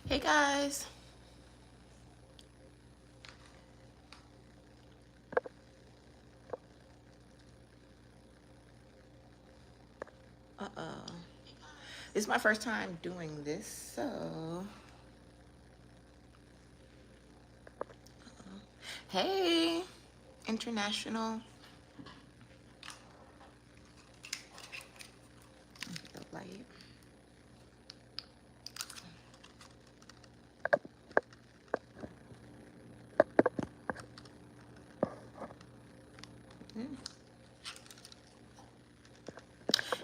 Hey guys. Uh-oh. This is my first time doing this, so. Hey, international. The light.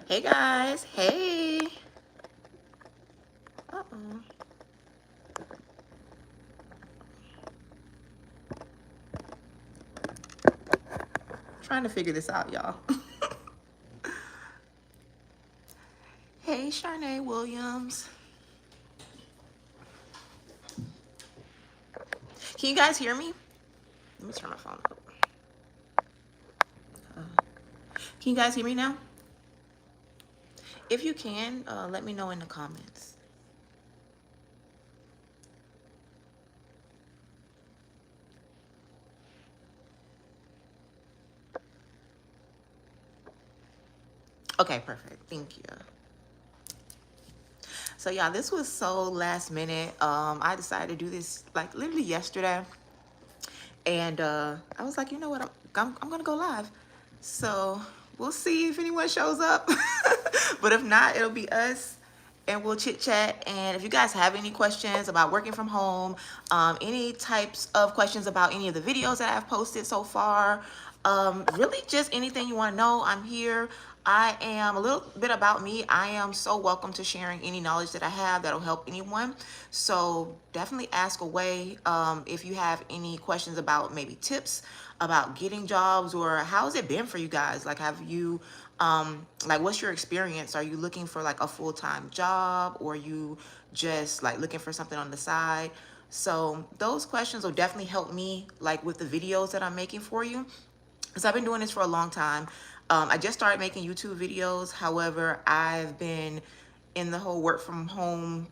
Hey guys. Hey. Uh-oh. Trying to figure this out, y'all. Hey, Sharnae Williams. Can you guys hear me? Let me turn my phone up. Can you guys hear me now? If you can, let me know in the comments. Okay, perfect. Thank you. So yeah, this was so last minute. I decided to do this like literally yesterday. And I was like, you know what? I'm gonna go live. So we'll see if anyone shows up. But if not, it'll be us and we'll chit chat. And if you guys have any questions about working from home, any types of questions about any of the videos that I've posted so far, really just anything you want to know, I'm here. I am a little bit about me. I am so welcome to sharing any knowledge that I have that'll help anyone. So definitely ask away if you have any questions about maybe tips about getting jobs, or how's it been for you guys? Like, have you like, what's your experience? Are you looking for like a full-time job, or are you just like looking for something on the side? So those questions will definitely help me like with the videos that I'm making for you, because I've been doing this for a long time. I just started making YouTube videos. However, I've been in the whole work from home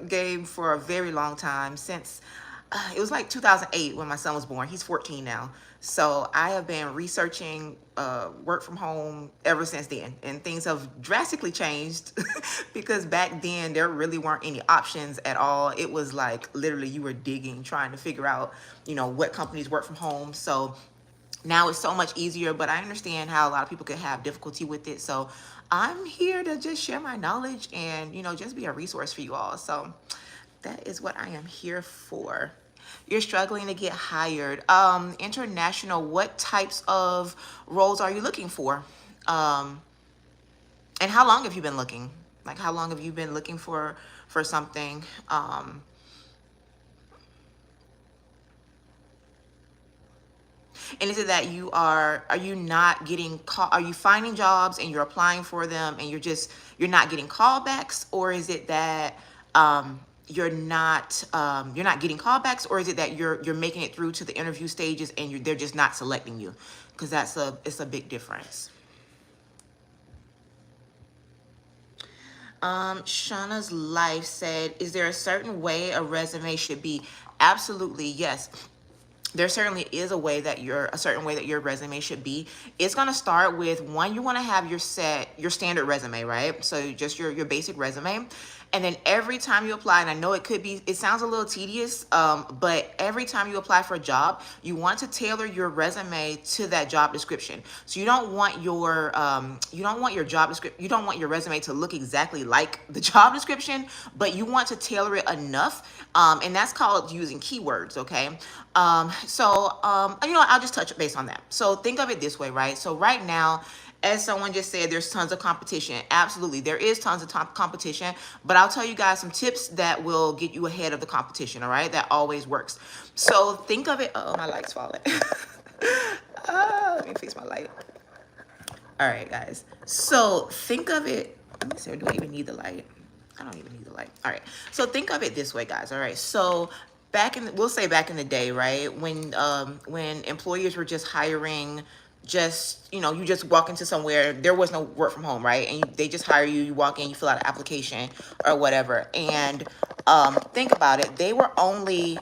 game for a very long time, since it was like 2008 when my son was born. He's 14 now. So I have been researching work from home ever since then. And things have drastically changed because back then there really weren't any options at all. It was like literally you were digging, trying to figure out, what companies work from home. So now it's so much easier, but I understand how a lot of people could have difficulty with it. So I'm here to just share my knowledge and, just be a resource for you all. So that is what I am here for. You're struggling to get hired. International, what types of roles are you looking for? And how long have you been looking? Like, how long have you been looking for something? And is it that are you not getting are you finding jobs and you're applying for them and you're not getting callbacks? Or is it that you're not getting callbacks? Or is it that you're making it through to the interview stages and they're just not selecting you? Because it's a big difference. Shauna's Life said, is there a certain way a resume should be? Absolutely, yes. There certainly is a certain way that your resume should be. It's going to start with, one, you want to have your standard resume, right? So just your basic resume. And then every time you apply, and I know it sounds a little tedious, but every time you apply for a job, you want to tailor your resume to that job description. So you don't want your resume to look exactly like the job description, but you want to tailor it enough, and that's called using keywords. Okay. I'll just touch base on that. So think of it this way, right? So right now, as someone just said, there's tons of competition. Absolutely, there is tons of competition, but I'll tell you guys some tips that will get you ahead of the competition, all right? That always works. So think of it, oh, my light's falling. Let me fix my light. All right, guys. So think of it, let me see, do I even need the light? I don't even need the light. All right, so think of it this way, guys, all right? So we'll say back in the day, right? When employers were just hiring, you just walk into somewhere, there was no work from home, right? And they just hire you, you walk in, you fill out an application or whatever. And think about it. They were only,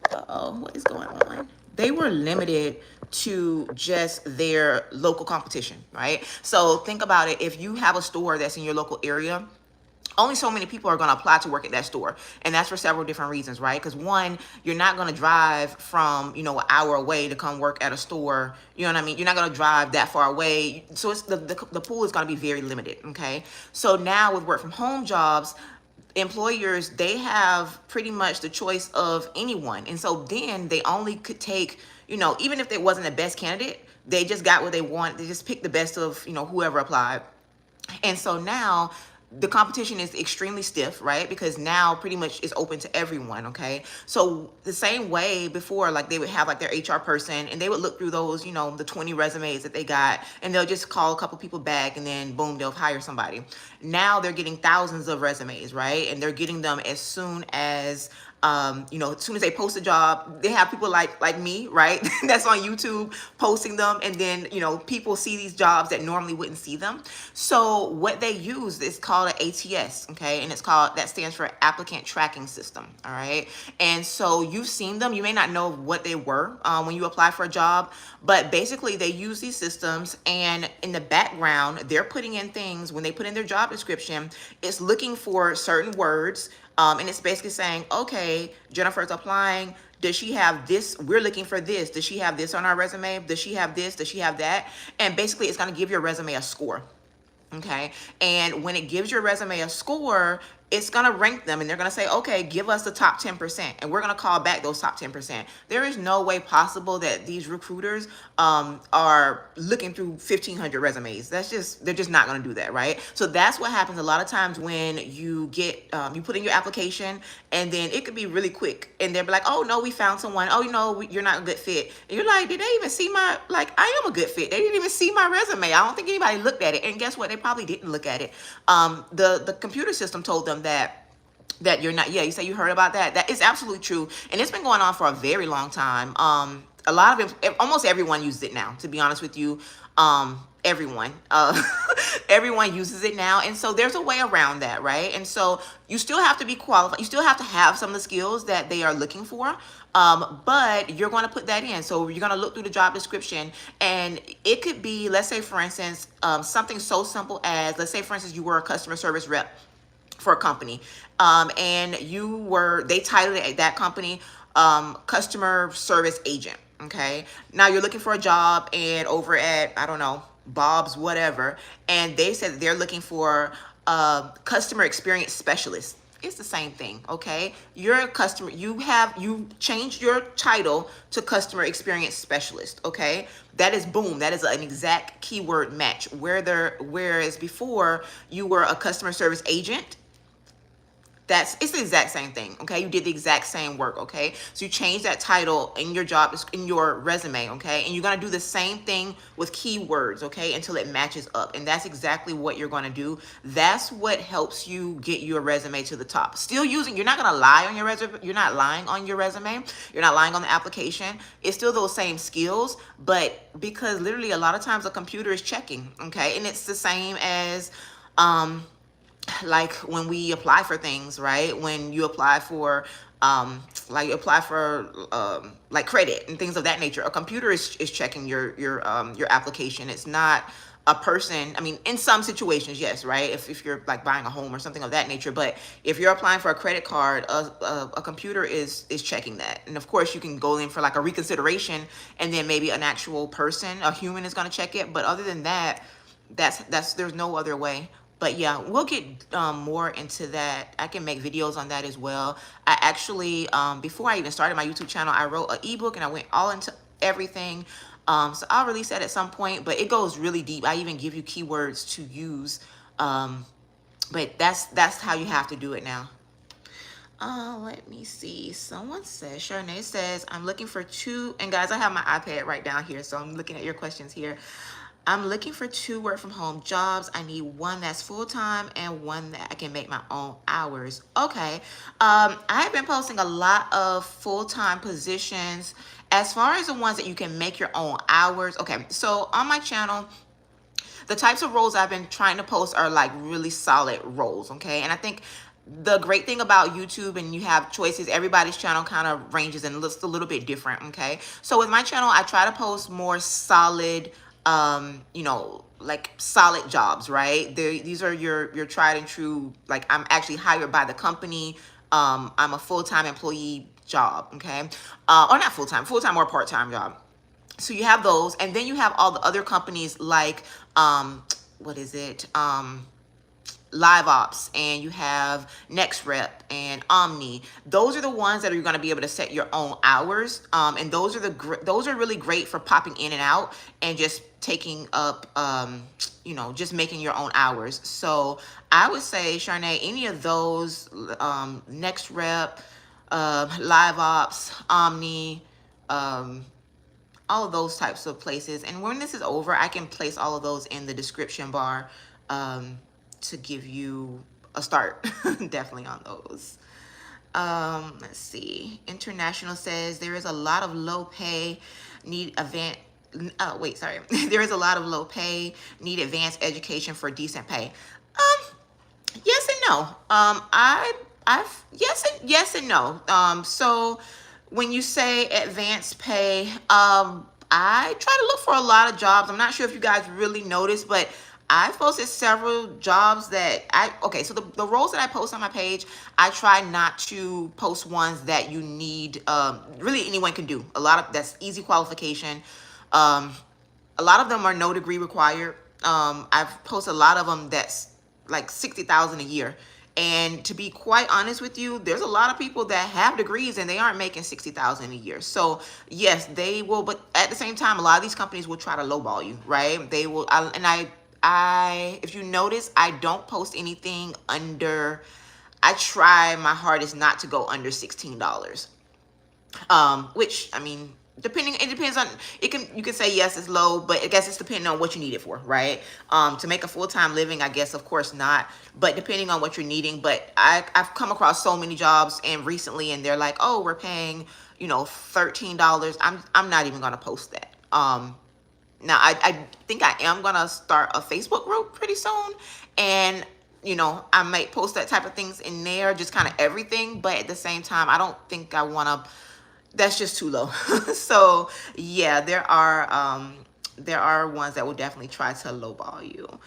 what is going on? They were limited to just their local competition, right? So think about it. If you have a store that's in your local area, only so many people are going to apply to work at that store, and that's for several different reasons, right? Because one, you're not going to drive from, you know, an hour away to come work at a store. You know what I mean? You're not going to drive that far away, so it's the pool is going to be very limited. Okay, so now with work from home jobs, employers, they have pretty much the choice of anyone, and so then they only could take, you know, even if they wasn't the best candidate, they just got what they want. They just picked the best of, you know, whoever applied. And so now the competition is extremely stiff, right? Because now pretty much it's open to everyone. Okay, so the same way before, like they would have like their HR person, and they would look through those, you know, the 20 resumes that they got, and they'll just call a couple people back, and then boom, they'll hire somebody. Now they're getting thousands of resumes, right? And they're getting them as soon as you know, as soon as they post a job, they have people like me, right? That's on YouTube posting them, and then, you know, people see these jobs that normally wouldn't see them. So what they use is called an ATS, okay, and it's called, that stands for Applicant Tracking System. All right, and so you've seen them. You may not know what they were when you apply for a job, but basically they use these systems, and in the background they're putting in things. When they put in their job description, it's looking for certain words. And it's basically saying, okay, Jennifer's applying. Does she have this? We're looking for this. Does she have this on our resume? Does she have this? Does she have that? And basically, it's going to give your resume a score. Okay. And when it gives your resume a score, it's going to rank them, and they're going to say, okay, give us the top 10%. And we're going to call back those top 10%. There is no way possible that these recruiters are looking through 1,500 resumes. They're just not going to do that. Right. So that's what happens a lot of times when you get, you put in your application, and then it could be really quick. And they'll be like, oh, no, we found someone. Oh, you know, you're not a good fit. And you're like, did they even see my, like, I am a good fit. They didn't even see my resume. I don't think anybody looked at it. And guess what? They probably didn't look at it. The computer system told them that you're not. Yeah, you say you heard about that. That is absolutely true, and it's been going on for a very long time. A lot of almost everyone uses it now, to be honest with you. Everyone everyone uses it now, and so there's a way around that, right? And so you still have to be qualified. You still have to have some of the skills that they are looking for, but you're going to put that in. So you're going to look through the job description, and it could be, let's say for instance, something so simple as, let's say for instance, you were a customer service rep for a company, and they titled it at that company, customer service agent. Okay, now you're looking for a job, and over at, I don't know, Bob's whatever, and they said that they're looking for a customer experience specialist. It's the same thing. Okay, you're a customer, you changed your title to customer experience specialist. Okay, that is, boom, that is an exact keyword match. Whereas before you were a customer service agent, it's the exact same thing. Okay, you did the exact same work. Okay, so you change that title in your job, in your resume. Okay, and you're going to do the same thing with keywords. Okay, until it matches up, and that's exactly what you're going to do. That's what helps you get your resume to the top. Still using, you're not going to lie on your resume. You're not lying on your resume. You're not lying on the application. It's still those same skills, but because literally a lot of times a computer is checking. Okay, and it's the same as like when we apply for things, right? When you apply for like you apply for like credit and things of that nature, a computer is checking your application. It's not a person. I mean, in some situations, yes, right? If you're like buying a home or something of that nature, but if you're applying for a credit card, a computer is checking that. And of course you can go in for like a reconsideration, and then maybe an actual person, a human, is going to check it. But other than that, there's no other way. But yeah, we'll get more into that. I can make videos on that as well. I actually, before I even started my YouTube channel, I wrote an ebook, and I went all into everything. So I'll release that at some point, but it goes really deep. I even give you keywords to use. But that's how you have to do it now. Let me see. Someone says, Charnay says, I'm looking for two. And guys, I have my iPad right down here, so I'm looking at your questions here. I'm looking for 2 work from home jobs. I need one that's full-time and one that I can make my own hours. Okay. I have been posting a lot of full-time positions. As far as the ones that you can make your own hours. Okay. So on my channel, the types of roles I've been trying to post are like really solid roles. Okay. And I think The great thing about YouTube, and you have choices, everybody's channel kind of ranges and looks a little bit different. Okay, so with my channel, I try to post more solid, you know, like solid jobs, right? These are your tried and true, like I'm actually hired by the company. I'm a full-time employee job. Okay, or not full-time or part-time job. So you have those, and then you have all the other companies like what is it, Live Ops, and you have Next Rep and Omni. Those are the ones that are going to be able to set your own hours, and those are really great for popping in and out and just taking up, you know, just making your own hours. So I would say, Sharnae, any of those, Next Rep, Live Ops, Omni, all of those types of places. And when this is over, I can place all of those in the description bar, to give you a start definitely on those. Let's see. International says there is a lot of low pay, need event. Wait, sorry. There is a lot of low pay, need advanced education for decent pay. Yes and no. Yes and no. So when you say advanced pay, I try to look for a lot of jobs. I'm not sure if you guys really noticed, but I've posted several jobs that okay, so the roles that I post on my page, I try not to post ones that you need, really anyone can do. A lot of that's easy qualification. A lot of them are no degree required. I've posted a lot of them that's like 60,000 a year. And to be quite honest with you, there's a lot of people that have degrees and they aren't making 60,000 a year. So yes, they will, but at the same time, a lot of these companies will try to lowball you, right? They will, if you notice, I don't post anything under, I try my hardest not to go under $16. Which, I mean, it depends on, you can say yes, it's low, but I guess it's depending on what you need it for, right? To make a full-time living, I guess, of course not, but depending on what you're needing. But I've come across so many jobs and recently, and they're like, oh, we're paying, you know, $13. I'm not even going to post that. Now, I think I am going to start a Facebook group pretty soon. And, you know, I might post that type of things in there, just kind of everything. But at the same time, I don't think I want to, that's just too low. So, yeah, there are ones that will definitely try to lowball you.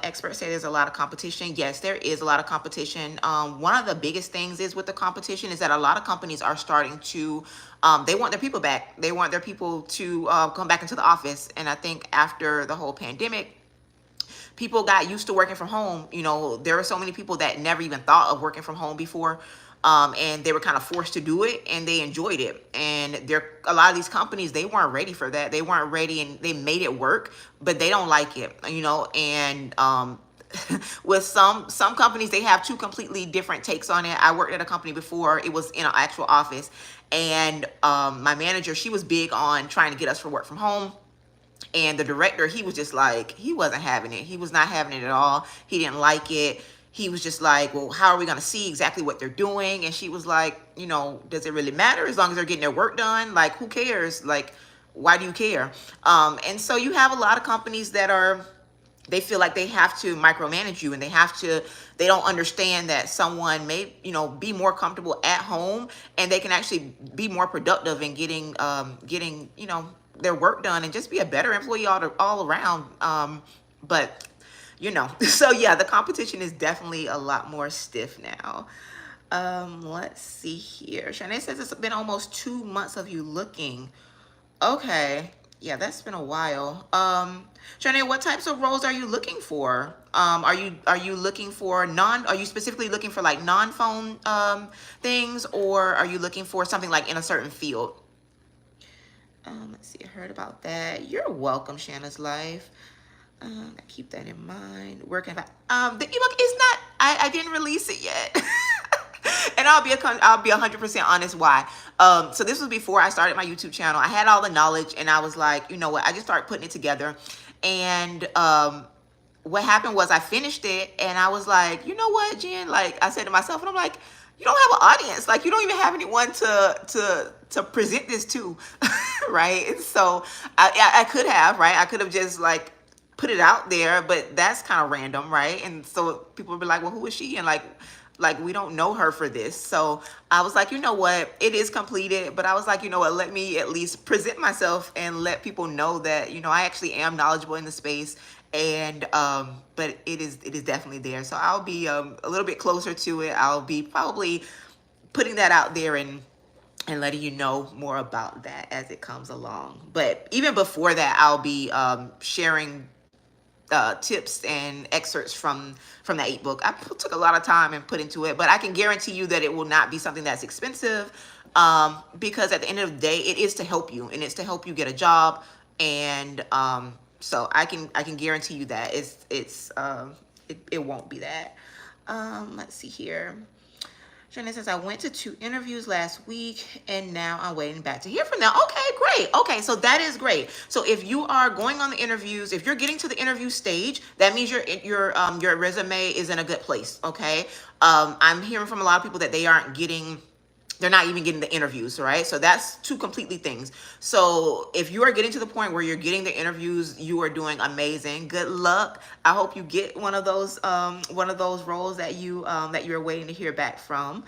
Experts say there's a lot of competition. Yes, there is a lot of competition. One of the biggest things is with the competition is that a lot of companies are starting to, they want their people back. They want their people to come back into the office. And I think after the whole pandemic, people got used to working from home. You know, there were so many people that never even thought of working from home before. And they were kind of forced to do it and they enjoyed it. And a lot of these companies, they weren't ready for that. They weren't ready and they made it work, but they don't like it, you know, and, with some companies, they have two completely different takes on it. I worked at a company before, it was in an actual office, and, my manager, she was big on trying to get us to work from home. And the director, he was just like, he wasn't having it. He was not having it at all. He didn't like it. He was just like, well, how are we going to see exactly what they're doing? And she was like, you know, does it really matter as long as they're getting their work done? Like, who cares? Like, why do you care? And so you have a lot of companies that they feel like they have to micromanage you, and they don't understand that someone may, you know, be more comfortable at home and they can actually be more productive in getting, you know, their work done and just be a better employee all around. But you know, so yeah, the competition is definitely a lot more stiff now. Let's see here. Shanae says it's been almost 2 months of you looking. Okay. Yeah, that's been a while. Shanae, what types of roles are you looking for? Are you looking for are you specifically looking for like non-phone things, or are you looking for something like in a certain field? Let's see, I heard about that. You're welcome, Shanna's Life. Keep that in mind. Where can I? The ebook is not. I didn't release it yet, and I'll be 100% honest why. So this was before I started my YouTube channel. I had all the knowledge, and I was like, you know what? I just started putting it together, and what happened was I finished it, and I was like, you know what, Jen? Like I said to myself, and I'm like, you don't have an audience. Like you don't even have anyone to present this to, right? And so I could have, right? I could have just like put it out there, but that's kind of random, right? And so people will be like, well, who is she? And like we don't know her for this. So I was like, you know what, it is completed, but I was like, you know what, let me at least present myself and let people know that, you know, I actually am knowledgeable in the space. And but it is definitely there. So I'll be a little bit closer to it. I'll be probably putting that out there and letting you know more about that as it comes along. But even before that, I'll be sharing tips and excerpts from that ebook. I took a lot of time and put into it, but I can guarantee you that it will not be something that's expensive, because at the end of the day, it is to help you, and it's to help you get a job. And so I can guarantee you that it won't be that. Let's see here. Shannon says, I went to 2 interviews last week and now I'm waiting back to hear from them. Okay, great. Okay, so that is great. So if you are going on the interviews, if you're getting to the interview stage, that means your resume is in a good place. Okay. I'm hearing from a lot of people that they're not even getting the interviews, right? So that's 2 completely things. So if you are getting to the point where you're getting the interviews, you are doing amazing. Good luck. I hope you get one of those roles that you're waiting to hear back from.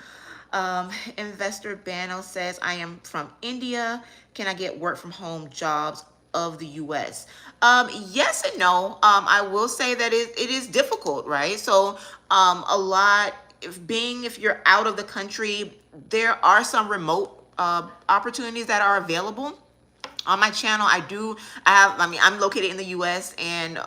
Investor Bano says, I am from India. Can I get work from home jobs of the US? Yes and no. I will say that it is difficult, right? So a lot, if you're out of the country, there are some remote opportunities that are available. On my channel, I'm located in the US, and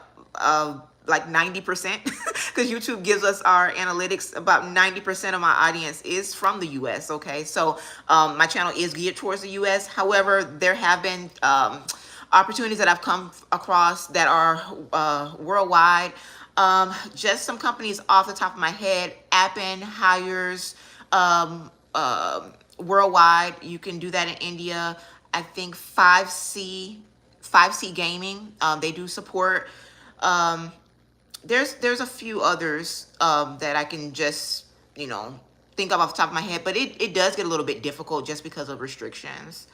like 90%, because YouTube gives us our analytics, about 90% of my audience is from the US. Okay, so my channel is geared towards the US. However, there have been opportunities that I've come across that are worldwide. Just some companies off the top of my head. Appen hires worldwide. You can do that in India. I think 5C Gaming, they do support. There's a few others that I can just, think of off the top of my head, but it does get a little bit difficult just because of restrictions.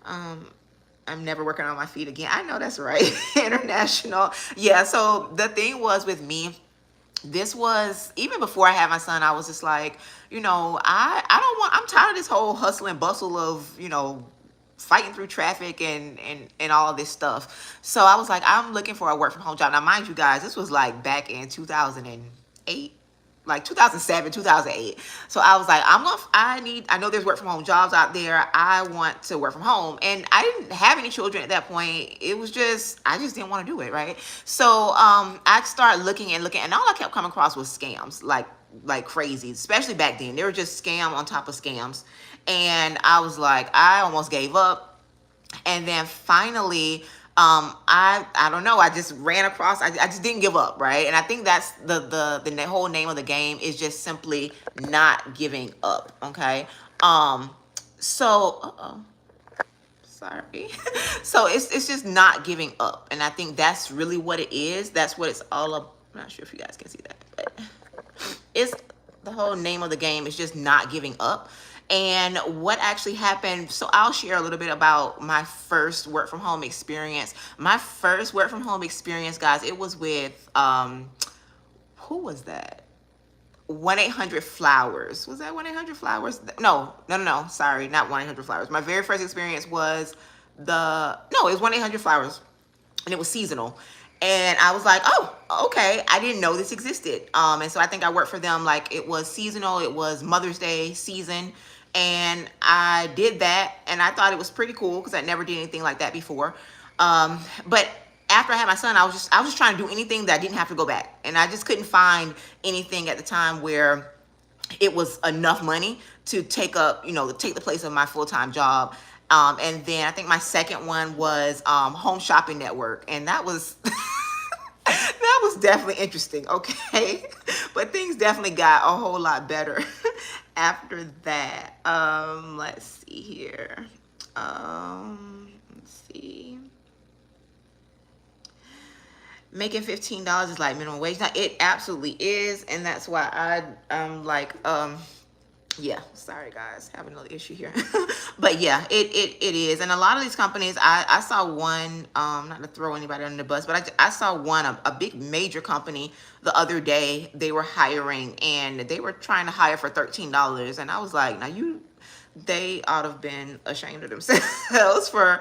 I'm never working on my feet again. I know that's right. International. Yeah. So the thing was with me, this was even before I had my son. I was just like, I'm tired of this whole hustle and bustle of, fighting through traffic and all of this stuff. So I was like, I'm looking for a work from home job. Now, mind you guys, this was like back in 2008. Like 2007, 2008. So I was like, I know there's work from home jobs out there. I want to work from home. And I didn't have any children at that point. It was I just didn't want to do it, right? So I started looking, and all I kept coming across was scams, like crazy, especially back then. They were just scam on top of scams. And I was like, I almost gave up. And then finally, I don't know, I just ran across, I just didn't give up, right? And I think that's the whole name of the game, is just simply not giving up. Okay. So sorry. So it's just not giving up. And I think that's really what it is. That's what it's all about. I'm not sure if you guys can see that, but it's the whole name of the game is just not giving up. And what actually happened, so I'll share a little bit about my first work from home experience. My first work from home experience, guys, it was with, who was that? 1-800-Flowers. Was that 1-800-Flowers? No, sorry, not 1-800-Flowers. My very first experience was it was 1-800-Flowers, and it was seasonal. And I was like, oh, okay. I didn't know this existed. And so I think I worked for them, like it was seasonal. It was Mother's Day season. And I did that, and I thought it was pretty cool because I never did anything like that before. But after I had my son, I was just trying to do anything that I didn't have to go back. And I just couldn't find anything at the time where it was enough money to take the place of my full-time job. And then I think my second one was Home Shopping Network. And that was that was definitely interesting, okay? But things definitely got a whole lot better after that. Let's see here. Let's see. Making $15 is like minimum wage. Now, it absolutely is. And that's why I'm like, Yeah, sorry guys, having another issue here. But yeah, it is. And a lot of these companies, I saw one, not to throw anybody under the bus, but I saw one, a big major company the other day. They were hiring and they were trying to hire for $13. And I was like, now they ought to have been ashamed of themselves for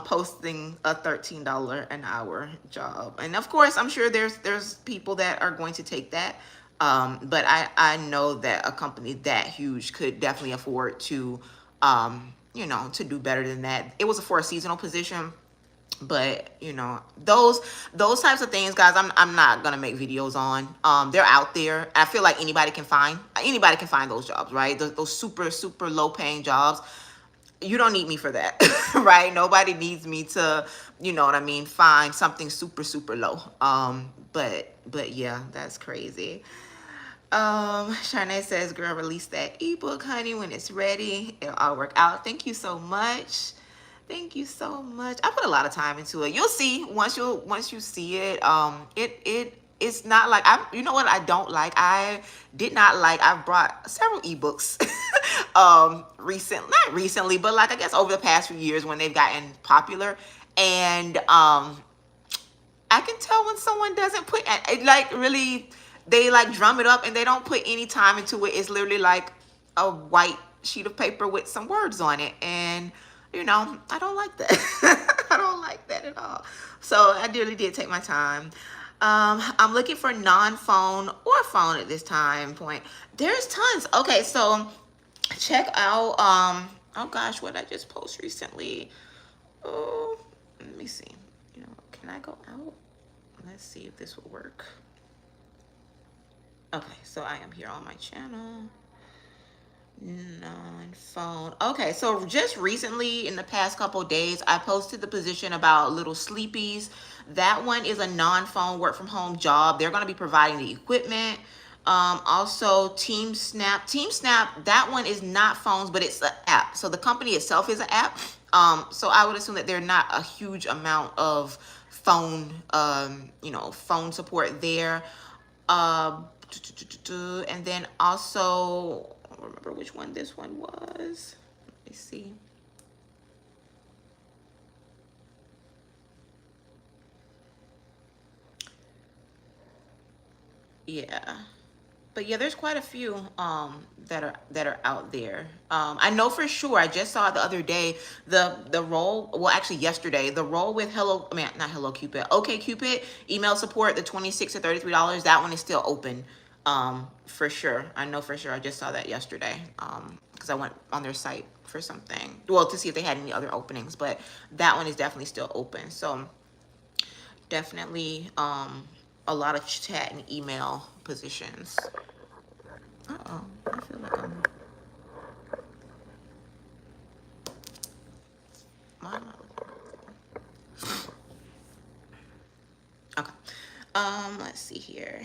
posting a $13 an hour job. And of course, I'm sure there's people that are going to take that. But I know that a company that huge could definitely afford to, to do better than that. It was for a seasonal position, but those types of things, guys, I'm not gonna make videos on. They're out there. I feel like anybody can find those jobs, right? Those super super low paying jobs. You don't need me for that. Right? Nobody needs me to, you know what I mean, find something super super low. But yeah, that's crazy. Shanae says, girl, release that ebook, honey, when it's ready. It'll all work out. Thank you so much. Thank you so much. I put a lot of time into it. You'll see once you see it. It's not like you know what I don't like? I did not like, I've brought several ebooks not recently, but like I guess over the past few years when they've gotten popular. And I can tell when someone doesn't put like really, they like drum it up and they don't put any time into it. It's literally like a white sheet of paper with some words on it. And I don't like that. I don't like that at all. So I really did take my time. I'm looking for non-phone or phone at this time point. There's tons. Okay, so check out oh gosh, what I just posted recently. Oh, let me see. Can I go out? Let's see if this will work. Okay, so I am here on my channel. Non-phone. Okay, so just recently in the past couple days, I posted the position about Little Sleepies. That one is a non-phone work from home job. They're going to be providing the equipment. Also Team Snap, that one is not phones, but it's an app. So the company itself is an app. So I would assume that they're not a huge amount of phone, phone support there. And then also, I don't remember which one this one was. Let me see. Yeah. But yeah, there's quite a few that are out there. I know for sure. I just saw the other day the role. Well, actually yesterday, the role with not Hello Cupid, OK Cupid email support, the $26 to $33. That one is still open. For sure. I know for sure. I just saw that yesterday. Because I went on their site for something. Well, to see if they had any other openings. But that one is definitely still open. So definitely a lot of chat and email positions. Uh-oh, I feel like why am I looking? Okay. Let's see here.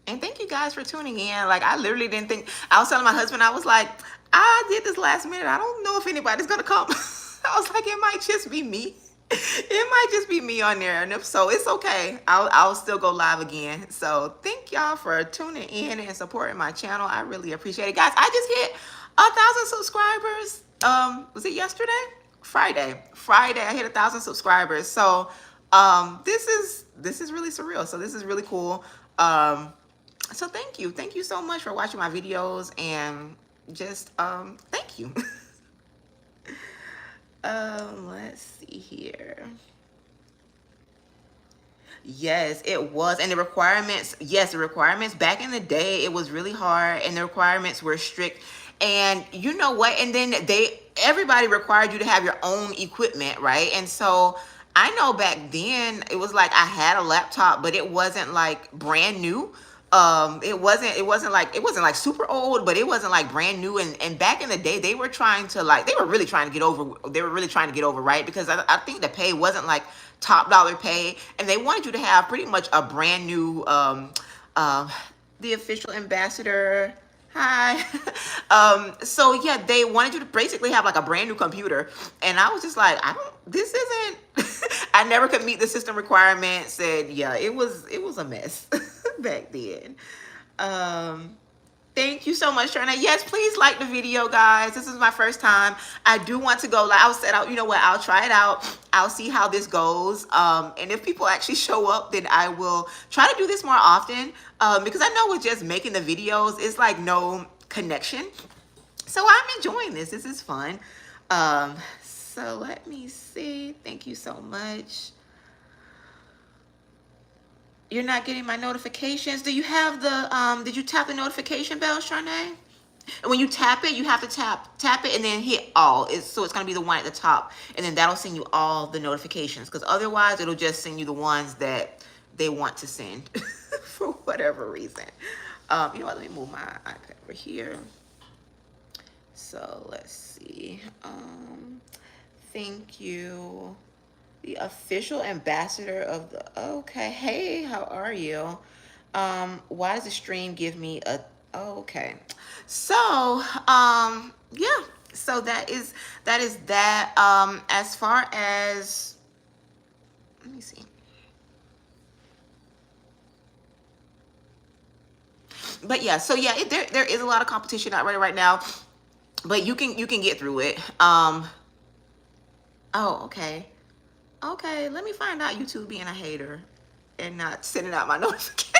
And thank you guys for tuning in. Like, I literally didn't think, I was telling my husband, I was like, I did this last minute. I don't know if anybody's gonna come. I was like, it might just be me. It might just be me on there. And if so, it's okay. I'll still go live again. So thank y'all for tuning in and supporting my channel. I really appreciate it. Guys, I just hit 1,000 subscribers. Was it yesterday? Friday, I hit 1,000 subscribers. So this is really surreal. So this is really cool. So thank you so much for watching my videos, and just thank you. Let's see here. Yes, it was. And the requirements, yes, the requirements back in the day, it was really hard, and the requirements were strict. And you know what? And then everybody required you to have your own equipment, right? And so I know back then it was like I had a laptop, but it wasn't like brand new. It wasn't like super old, but it wasn't like brand new. And back in the day, they were really trying to get over, right? Because I think the pay wasn't like top dollar pay, and they wanted you to have pretty much a brand new, the official ambassador. Hi. So yeah, they wanted you to basically have like a brand new computer. And I was just like, this isn't, I never could meet the system requirements. And yeah, it was a mess back then. Thank you so much, Trina. Yes, please like the video, guys. This is my first time. I do want to go live. I said, you know what? I'll try it out. I'll see how this goes. And if people actually show up, then I will try to do this more often. Because I know with just making the videos, it's like no connection. So I'm enjoying this. This is fun. So let me see. Thank you so much. You're not getting my notifications. Do you have the, did you tap the notification bell, Charnay? And when you tap it, you have to tap it and then hit all. So it's going to be the one at the top. And then that'll send you all the notifications. Because otherwise, it'll just send you the ones that they want to send for whatever reason. You know what? Let me move my iPad over here. So let's see. Thank you. The official ambassador of the, okay. Hey, how are you? Why does the stream give me a, okay. So, yeah. So that is that. As far as, let me see. But yeah, so yeah, there is a lot of competition out right now, but you can get through it. Oh, okay. Okay, let me find out YouTube being a hater and not sending out my notifications.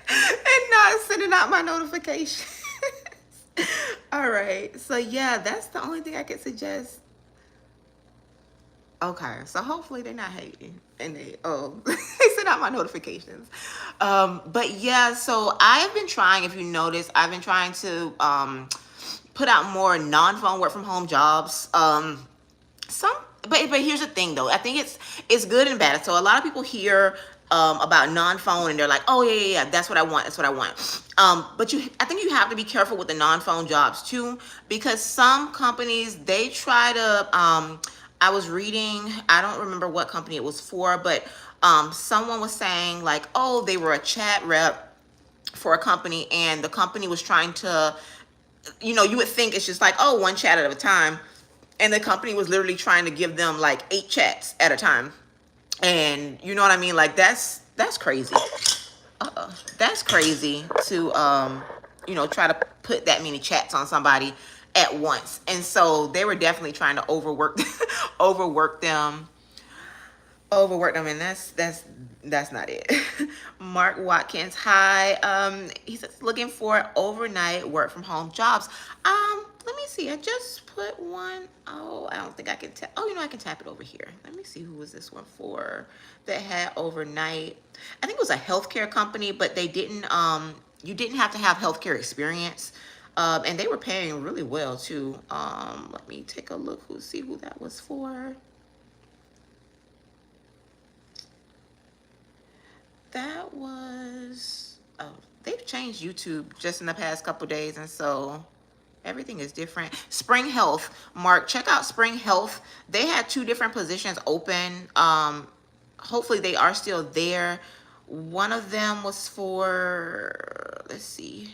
And not sending out my notifications. All right, so yeah, that's the only thing I can suggest. Okay, so hopefully they're not hating and they they send out my notifications. But yeah, so I've been trying, if you notice, I've been trying to put out more non-phone work from home jobs. But here's the thing though, I think it's good and bad. So a lot of people hear about non-phone and they're like, oh yeah, that's what I want, that's what I want. But I think you have to be careful with the non-phone jobs too, because some companies, they try to, I was reading, I don't remember what company it was for, but someone was saying like, oh, they were a chat rep for a company and the company was trying to, you know, you would think it's just like, oh, one chat at a time. And the company was literally trying to give them like 8 chats at a time. And you know what I mean? Like that's crazy. That's crazy to, you know, try to put that many chats on somebody at once. And so they were definitely trying to overwork them. And that's not it. Mark Watkins, hi. He's looking for overnight work from home jobs. Let me see. I just put one. Oh, I don't think I can tap. Oh, you know, I can tap it over here. Let me see, who was this one for that had overnight? I think it was a healthcare company, but they didn't, you didn't have to have healthcare experience. And they were paying really well too. Let me take a look, see who that was for. That was, oh, they've changed YouTube just in the past couple days, and so everything is different. Spring Health, Mark, check out Spring Health. They had 2 different positions open. Hopefully they are still there. One of them was for, let's see,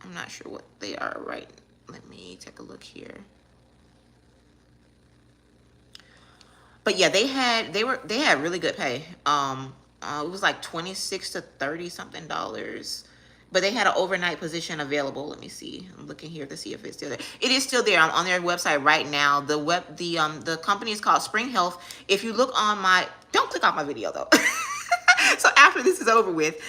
I'm not sure what they are right. Let me take a look here. But yeah, they had really good pay. It was like 26 to 30 something dollars. But they had an overnight position available. Let me see. I'm looking here to see if it's still there. It is still there. I'm on their website right now. The company is called Spring Health. If you look on my, don't click off my video though. So after this is over with,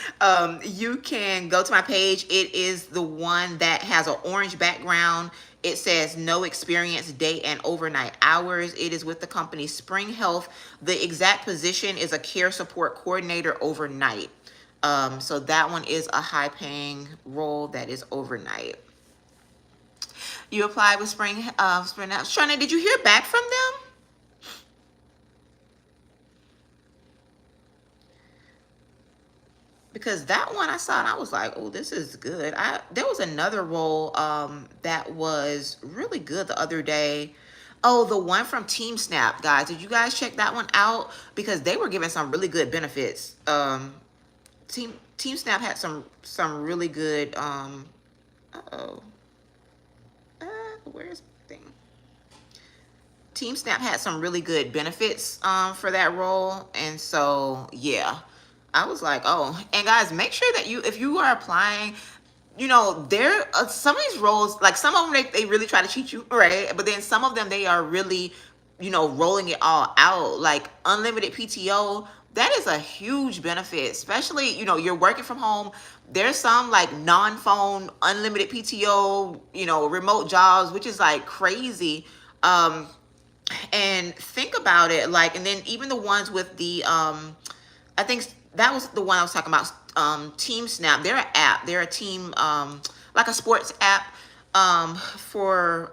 you can go to my page. It is the one that has an orange background. It says no experience, day and overnight hours. It is with the company Spring Health. The exact position is a care support coordinator overnight. So that one is a high paying role that is overnight. You applied with Spring Health. Shana, did you hear back from them? Because that one I saw and I was like, oh, this is good. There was another role that was really good the other day. Oh, the one from Team Snap, guys. Did you guys check that one out? Because they were giving some really good benefits. Team Snap had some really good where's the thing? Team Snap had some really good benefits for that role. And so yeah, I was like, oh, and guys, make sure that if you are applying, you know, there some of these roles, like some of them they really try to cheat you, right? But then some of them they are really, you know, rolling it all out. Like unlimited PTO, that is a huge benefit, especially, you know, you're working from home. There's some like non-phone unlimited PTO, you know, remote jobs, which is like crazy. And think about it, like, and then even the ones with the I think that was the one I was talking about. Team Snap. They're an app. They're a team, like a sports app, for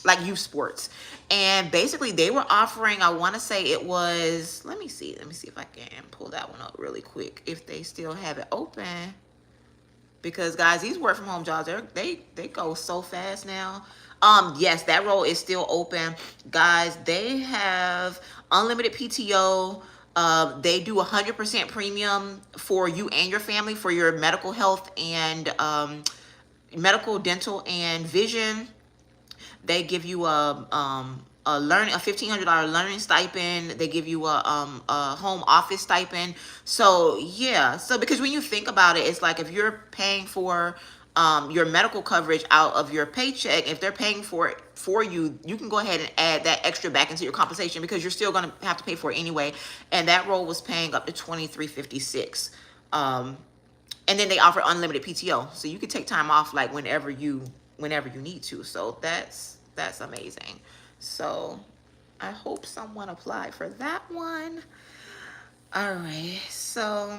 like youth sports. And basically, they were offering. I want to say it was. Let me see. Let me see if I can pull that one up really quick. If they still have it open, because guys, these work from home jobs, they go so fast now. Yes, that role is still open, guys. They have unlimited PTO. They do 100% premium for you and your family for your medical health and medical, dental, and vision. They give you a $1,500 learning stipend. They give you a home office stipend. So yeah, so because when you think about it, it's like if you're paying for your medical coverage out of your paycheck, if they're paying for it for you, you can go ahead and add that extra back into your compensation because you're still going to have to pay for it anyway. And that role was paying up to $23.56. And then they offer unlimited PTO, so you can take time off like whenever you need to. So that's amazing. So I hope someone applied for that one. All right, so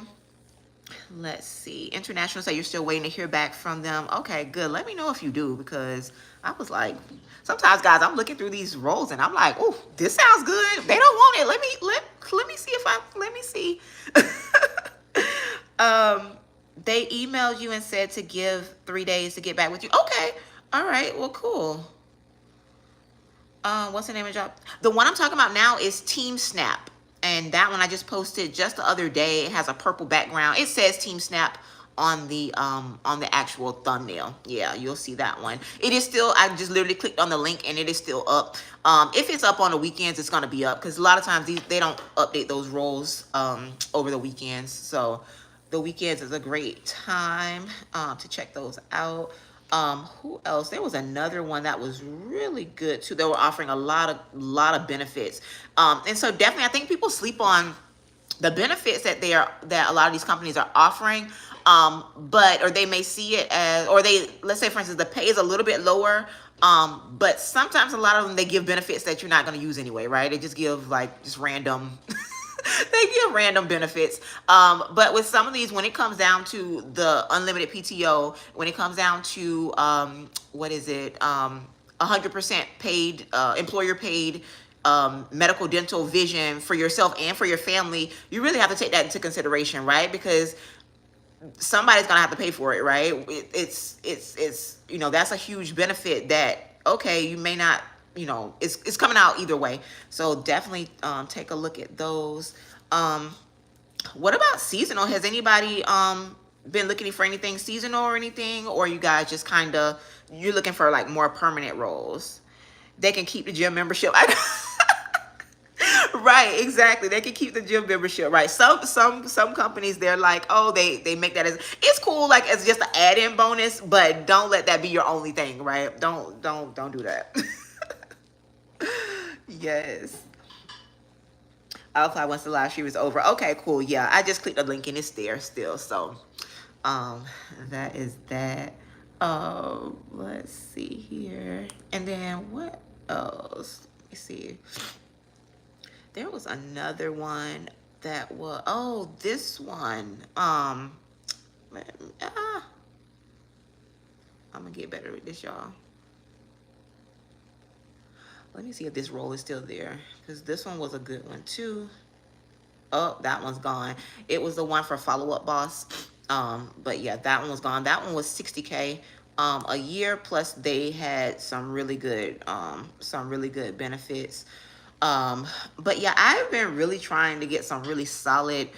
let's see. International say you're still waiting to hear back from them. Okay, good. Let me know if you do, because I was like, sometimes guys, I'm looking through these roles and I'm like, oh, this sounds good. They don't want it. Let me see if I let me see. They emailed you and said to give 3 days to get back with you. Okay. All right. Well, cool. What's the name of the job? The one I'm talking about now is Team Snap. And that one I just posted just the other day. It has a purple background. It says Team Snap on the actual thumbnail. Yeah, you'll see that one. It is still, I just literally clicked on the link and it is still up. If it's up on the weekends, it's gonna be up because a lot of times they don't update those roles over the weekends. So the weekends is a great time to check those out. Who else? There was another one that was really good too. They were offering a lot of benefits. And so definitely I think people sleep on the benefits that that a lot of these companies are offering. Or they may see it as, or let's say for instance, the pay is a little bit lower. But sometimes a lot of them, they give benefits that you're not going to use anyway, right? They just give like just random they give random benefits. But with some of these, when it comes down to the unlimited PTO, when it comes down to, 100% paid, employer paid, medical, dental, vision for yourself and for your family, you really have to take that into consideration, right? Because somebody's going to have to pay for it, right? It's, you know, that's a huge benefit that, okay, you may not, you know, it's coming out either way. So definitely take a look at those. What about seasonal? Has anybody been looking for anything seasonal or anything? Or you guys just kind of, you're looking for like more permanent roles? They can keep the gym membership. Right, exactly. They can keep the gym membership, right? Some companies, they're like, oh, they make that as, it's cool, like as just an add-in bonus, but don't let that be your only thing, right? Don't do that. Yes. I'll apply once the live stream is over. Okay, cool. Yeah, I just clicked the link and it's there still. So, that is that. Let's see here. And then what else? Let me see. There was another one that was, oh, this one. I'm gonna get better with this, y'all. Let me see if this role is still there, because this one was a good one too. Oh, that one's gone. It was the one for Follow Up Boss. But yeah, that one was gone. That one was $60K a year, plus they had some really good benefits. But yeah, I've been really trying to get some really solid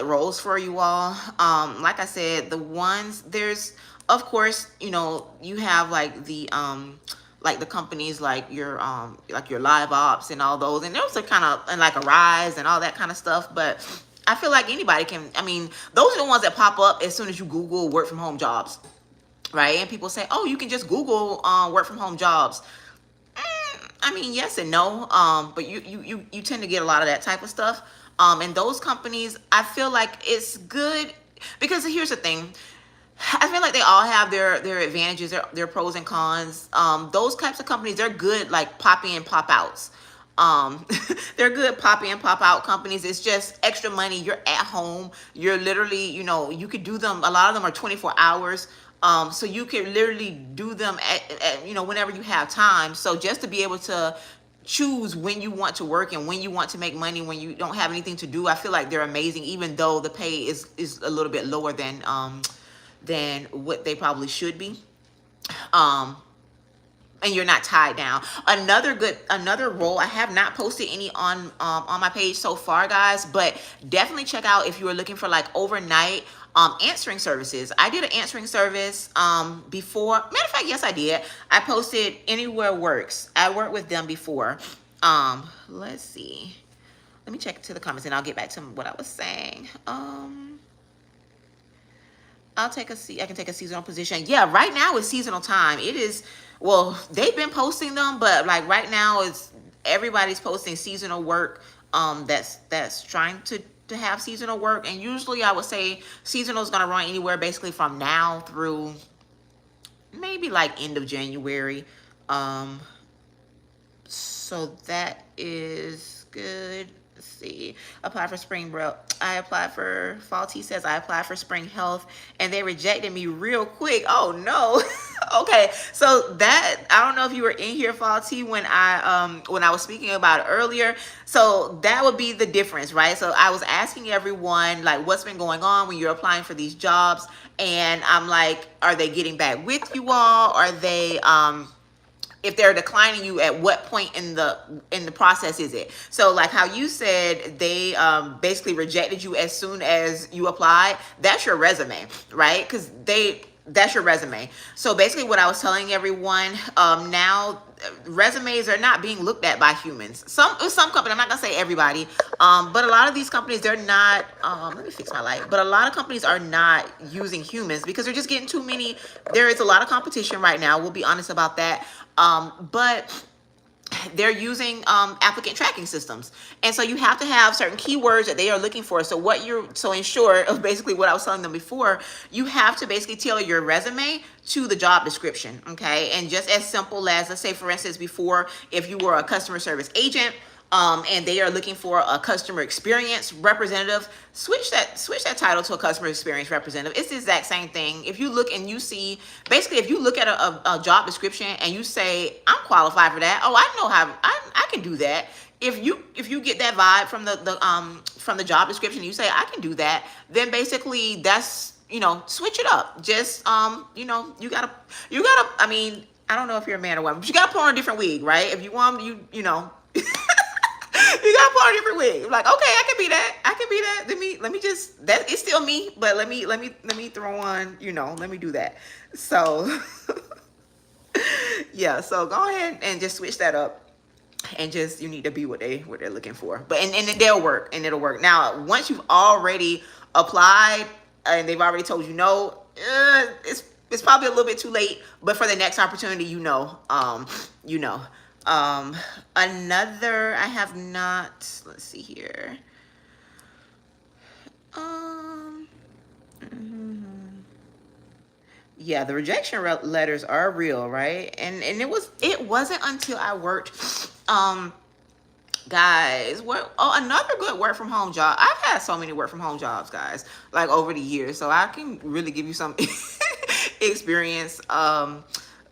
roles for you all. Like I said, the ones, there's, of course, you know, you have like the companies like your live ops and all those, and those are kind of, and like a Rise and all that kind of stuff. But I feel like anybody can, I mean, those are the ones that pop up as soon as you Google work from home jobs. right? And people say, oh, you can just Google work from home jobs. I mean, yes and no. But you tend to get a lot of that type of stuff. And those companies, I feel like it's good because here's the thing. I feel like they all have their advantages, their pros and cons. Those types of companies, they're good like pop in, pop outs. Um, they're good pop in, pop out companies. It's just extra money. You're at home. You're literally, you could do them. A lot of them are 24 hours. So you can literally do them at whenever you have time. So just to be able to choose when you want to work and when you want to make money when you don't have anything to do, I feel like they're amazing, even though the pay is a little bit lower than what they probably should be. Um, and you're not tied down. Another role, I have not posted any on my page so far, guys, but definitely check out if you are looking for like overnight answering services. I did an answering service before. Matter of fact, yes, I did. I posted Anywhere Works. I worked with them before. Let's see. Let me check to the comments and I'll get back to what I was saying. I can take a seasonal position. Yeah, right now it's seasonal time. It is, well, they've been posting them, but like right now it's everybody's posting seasonal work. That's trying to have seasonal work, and usually I would say seasonal is gonna run anywhere basically from now through maybe like end of January. So that is good. Let's see. Apply for spring bro. I applied for fall. T says I applied for spring health and they rejected me real quick. Oh no. Okay. So that, I don't know if you were in here, fall T, when I was speaking about it earlier. So that would be the difference, right? So I was asking everyone like what's been going on when you're applying for these jobs, and I'm like, are they getting back with you all? Are they if they're declining you, at what point in the process is it? So like how you said they basically rejected you as soon as you applied, that's your resume, right? Because that's your resume. So basically what I was telling everyone, now resumes are not being looked at by humans. Some companies, I'm not gonna say everybody, but a lot of these companies, they're not, let me fix my light, but a lot of companies are not using humans because they're just getting too many. There is a lot of competition right now, we'll be honest about that. But they're using applicant tracking systems, and so you have to have certain keywords that they are looking for. So in short of basically what I was telling them before, you have to basically tailor your resume to the job description, okay? And just as simple as, let's say for instance, before, if you were a customer service agent, and they are looking for a customer experience representative, switch that title to a customer experience representative. It's the exact same thing. If you look and you see, basically, if you look at a job description and you say, I'm qualified for that. Oh, I know how, I can do that. If you get that vibe from the job description, you say, I can do that, then basically that's, switch it up. Just, you gotta, I mean, I don't know if you're a man or woman, but you gotta put on a different wig, right? If you want, you know, you gotta put on a different wig. Like, okay, I can be that. I can be that. Let me just, that it's still me, but let me throw on, let me do that. So yeah, so go ahead and just switch that up, and just, you need to be what they're looking for. But and it'll work. Now, once you've already applied and they've already told you no, it's probably a little bit too late. But for the next opportunity, another, I have not, let's see here. Yeah, the rejection letters are real, right? And it wasn't until I worked, guys, another good work from home job. I've had so many work from home jobs, guys, like over the years, so I can really give you some experience.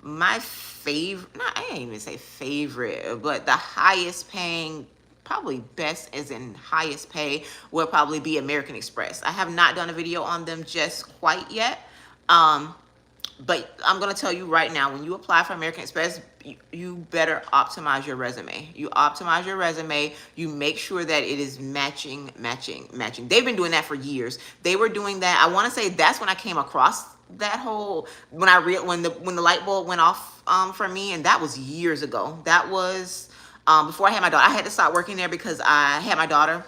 My favorite, not, I ain't even say favorite, but the highest paying, probably best as in highest pay, would probably be American Express. I have not done a video on them just quite yet. But I'm going to tell you right now, when you apply for American Express, you better optimize your resume. You optimize your resume. You make sure that it is matching. They've been doing that for years. They were doing that. I want to say that's when I came across that whole, when the light bulb went off for me, and that was years ago. That was before I had my daughter. I had to stop working there because I had my daughter.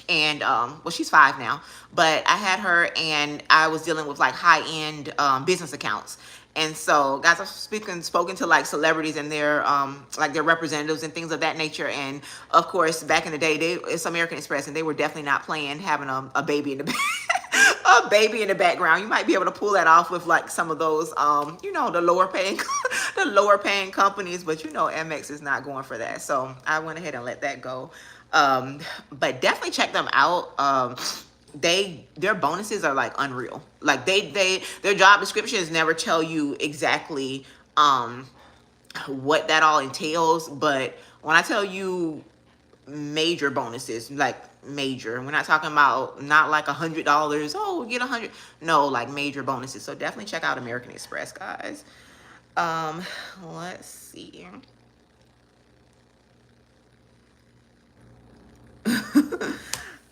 And well, she's 5 now, but I had her, and I was dealing with like high-end business accounts. And so guys, I've spoken to like celebrities and their like their representatives and things of that nature. And of course, back in the day, it's American Express, and they were definitely not playing having a baby in the a baby in the background. You might be able to pull that off with like some of those you know, the lower paying the lower paying companies, but you know, MX is not going for that. So I went ahead and let that go. But definitely check them out. Their bonuses are like unreal. Like their job descriptions never tell you exactly what that all entails, but when I tell you major bonuses, like major, we're not talking about not like $100, oh get 100, no, like major bonuses. So definitely check out American Express, guys. Let's see.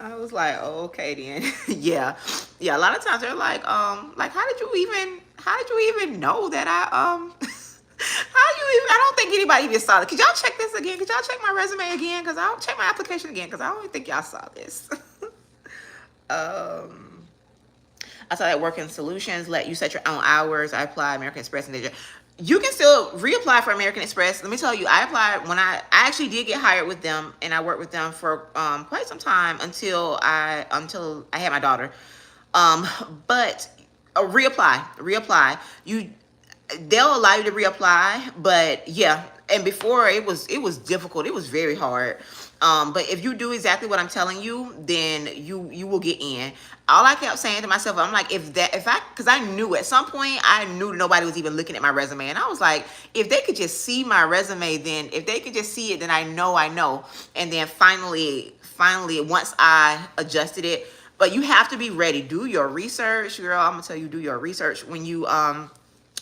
I was like, oh, okay then. Yeah. Yeah, a lot of times they're like how did you even know that how you even, I don't think anybody even saw it. Could y'all check this again? Could y'all check my resume again? Because I'll check my application again, because I don't think y'all saw this. I saw that Working Solutions let you set your own hours. I applied American Express, and you can still reapply for American Express. Let me tell you, I applied when I actually did get hired with them, and I worked with them for quite some time until I had my daughter. But reapply. They'll allow you to reapply, but yeah. And before, it was difficult. It was very hard. But if you do exactly what I'm telling you, then you will get in. All I kept saying to myself, I'm like, because I knew at some point, I knew nobody was even looking at my resume. And I was like, if they could just see my resume, then if they could just see it, then I know. And then finally, once I adjusted it, but you have to be ready. Do your research, girl. I'm gonna tell you, do your research. When you,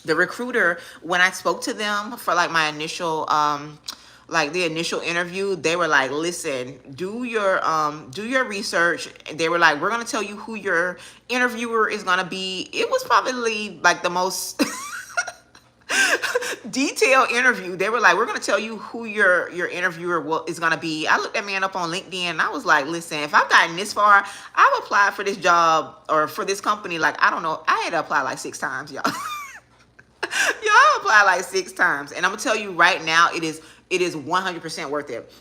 the recruiter, when I spoke to them for like my initial, like the initial interview, they were like, listen, do your research. They were like, we're going to tell you who your interviewer is going to be. It was probably like the most detailed interview. They were like, we're going to tell you who your interviewer is going to be. I looked that man up on LinkedIn, and I was like, listen, if I've gotten this far, I've applied for this job or for this company. Like, I don't know. I had to apply like 6 times, y'all. Y'all apply like 6 times. And I'm going to tell you right now, it is 100% worth it.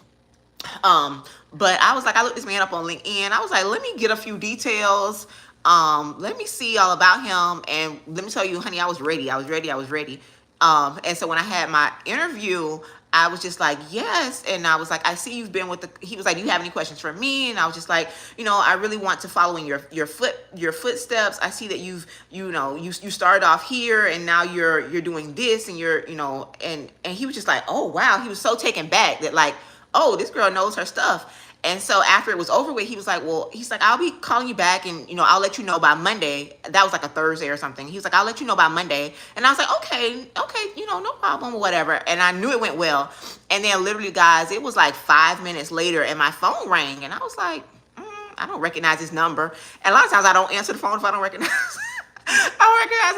But I was like, I looked this man up on LinkedIn. I was like, let me get a few details. Let me see all about him. And let me tell you, honey, I was ready. And so when I had my interview, I was just like, yes. And I was like, I see you've been with he was like, do you have any questions for me? And I was just like, you know, I really want to follow in your footsteps. I see that you started off here, and now you're doing this, and and he was just like, oh, wow. He was so taken back that like, oh, this girl knows her stuff. And so after it was over with, he was like, I'll be calling you back, and, I'll let you know by Monday. That was like a Thursday or something. He was like, I'll let you know by Monday. And I was like, okay, no problem, whatever. And I knew it went well. And then literally, guys, it was like 5 minutes later, and my phone rang, and I was like, I don't recognize this number. And a lot of times I don't answer the phone if I don't recognize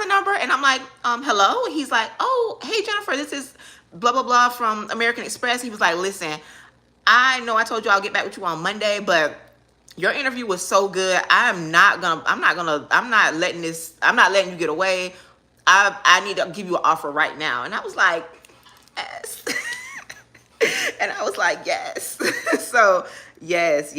the number. And I'm like, hello? And he's like, oh, hey, Jennifer, this is blah, blah, blah from American Express. He was like, listen, I know I told you I'll get back with you on Monday, but your interview was so good. I'm not letting you get away. I need to give you an offer right now. And I was like, yes. And I was like, yes. So yes.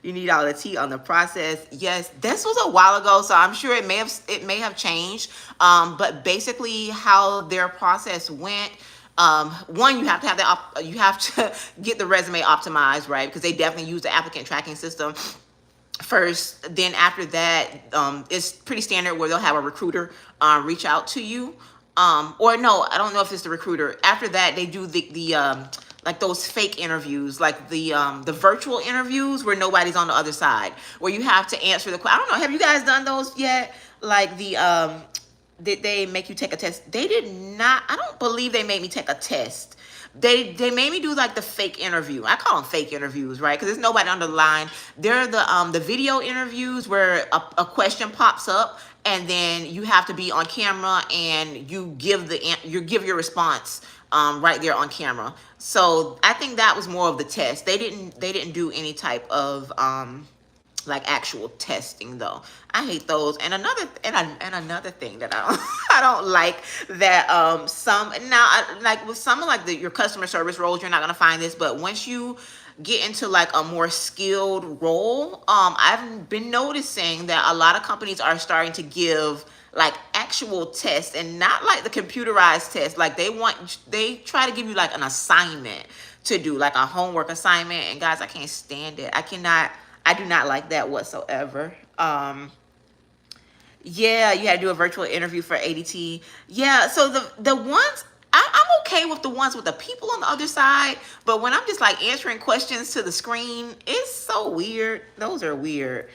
You need all the tea on the process. Yes, this was a while ago, so I'm sure it may have changed. But basically how their process went, one, you have to get the resume optimized, right? Because they definitely use the applicant tracking system first. Then after that, it's pretty standard where they'll have a recruiter reach out to you. Or no, I don't know if it's the recruiter. After that, they do the like those fake interviews, like the virtual interviews where nobody's on the other side, where you have to answer the question. I don't know. Have you guys done those yet? Like did they make you take a test? They did not. I don't believe they made me take a test. They made me do like the fake interview. I call them fake interviews, right? Because there's nobody on the line. They're the video interviews where a question pops up and then you have to be on camera and you give your response right there on camera. So I think that was more of the test. They didn't do any type of like actual testing though. I hate those. And another thing that I don't I don't like that some now like with some of like your customer service roles, you're not gonna find this, but once you get into like a more skilled role, I've been noticing that a lot of companies are starting to give like actual tests and not like the computerized test. Like they try to give you like an assignment to do, like a homework assignment. And guys, I can't stand it. I do not like that whatsoever. Yeah, you had to do a virtual interview for ADT. Yeah, so the ones I'm okay with the ones with the people on the other side, but when I'm just like answering questions to the screen, it's so weird. Those are weird.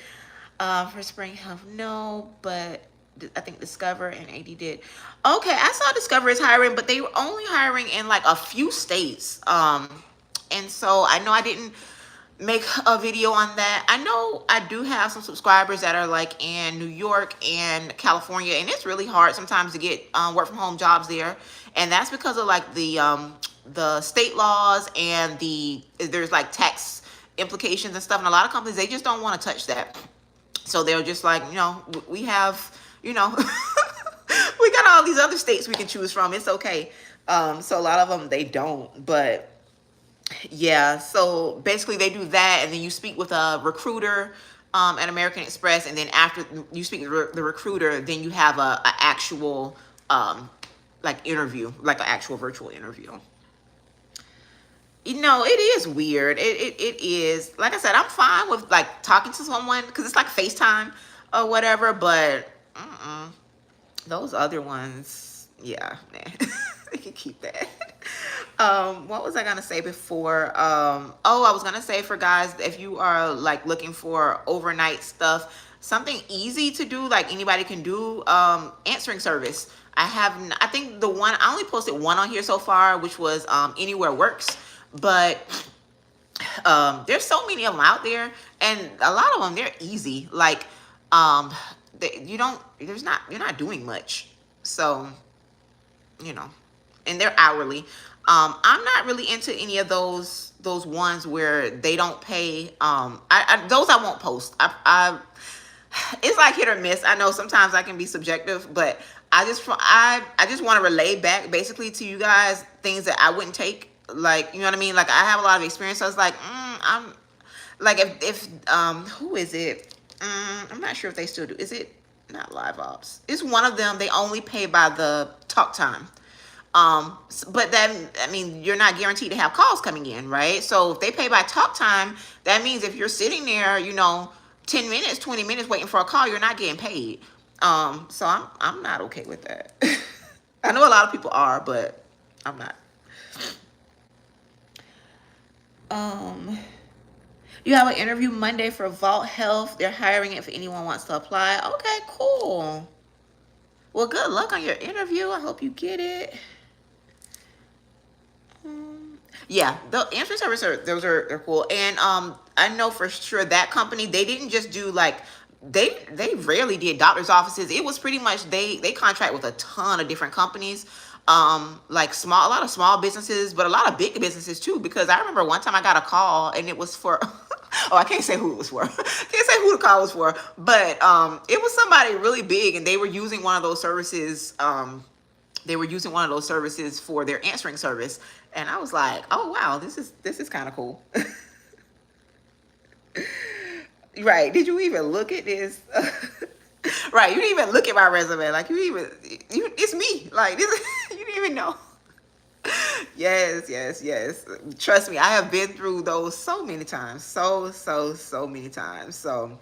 For Spring Health, no, but I think Discover and AD did. Okay, I saw Discover is hiring, but they were only hiring in like a few states. And so I know I didn't make a video on that. I know I do have some subscribers that are like in New York and California, and it's really hard sometimes to get work from home jobs there, and that's because of like the state laws and there's like tax implications and stuff, and a lot of companies, they just don't want to touch that. So they're just like, we have, we got all these other states we can choose from. It's okay. So a lot of them, they don't, but yeah, so basically they do that, and then you speak with a recruiter at American Express, and then after you speak with the recruiter, then you have a actual like interview, like an actual virtual interview. It is weird. It is. Like I said, I'm fine with like talking to someone because it's like FaceTime or whatever, but those other ones, yeah, man, they can keep that. What was I gonna say before? I was gonna say for guys, if you are like looking for overnight stuff, something easy to do, like anybody can do, answering service. I think I only posted one on here so far, which was Anywhere Works, but there's so many of them out there, and a lot of them, they're easy. Like you're not doing much, so and they're hourly. I'm not really into any of those ones where they don't pay. Those I won't post. It's like hit or miss. I know sometimes I can be subjective, but I just want to relay back basically to you guys things that I wouldn't take. Like, you know what I mean? Like, I have a lot of experience, so I was like, I'm like, if who is it? I'm not sure if they still do. Is it not Live Ops? It's one of them. They only pay by the talk time. But then, I mean, you're not guaranteed to have calls coming in, right? So if they pay by talk time, that means if you're sitting there, 10 minutes, 20 minutes waiting for a call, you're not getting paid. So I'm not okay with that. I know a lot of people are, but I'm not. You have an interview Monday for Vault Health. They're hiring if anyone wants to apply. Okay, cool. Well, good luck on your interview. I hope you get it. Yeah, the answering service they're cool. And I know for sure that company, they didn't just do like they rarely did doctor's offices. It was pretty much they contract with a ton of different companies. Like a lot of small businesses, but a lot of big businesses too, because I remember one time I got a call and it was for oh, I can't say who it was for. Can't say who the call was for, but it was somebody really big, and they were using one of those services. They were using one of those services for their answering service, and I was like, oh wow, this is kind of cool. Right, did you even look at this? Right, you didn't even look at my resume. Like, it's me. Like, this, you didn't even know. Yes. Trust me, I have been through those so many times. So many times. So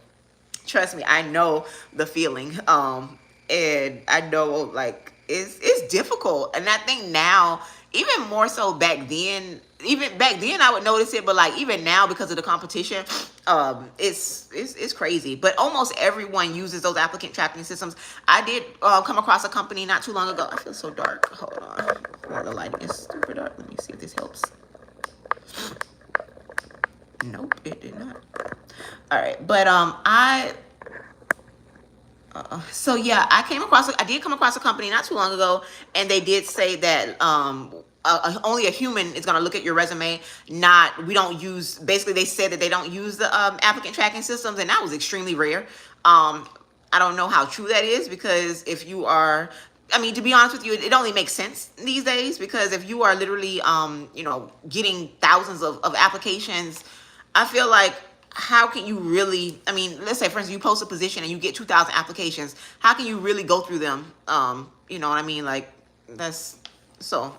trust me, I know the feeling. And I know, like, it's difficult. And I think now, even more so back then, I would notice it, but like even now, because of the competition, it's crazy. But almost everyone uses those applicant tracking systems. I did come across a company not too long ago. I feel so dark. Hold on. Oh, the lighting is super dark. Let me see if this helps. Nope, it did not. All right, but So yeah, I did come across a company not too long ago, and they did say that only a human is going to look at your resume. Not we don't use. Basically, they said that they don't use the applicant tracking systems, and that was extremely rare. Um, I don't know how true that is, because if you are, I mean, to be honest with you, it only makes sense these days, because if you are literally, getting thousands of applications, I feel like, how can you really, I mean, let's say for instance you post a position and you get 2,000 applications, how can you really go through them? You know what I mean? Like, that's so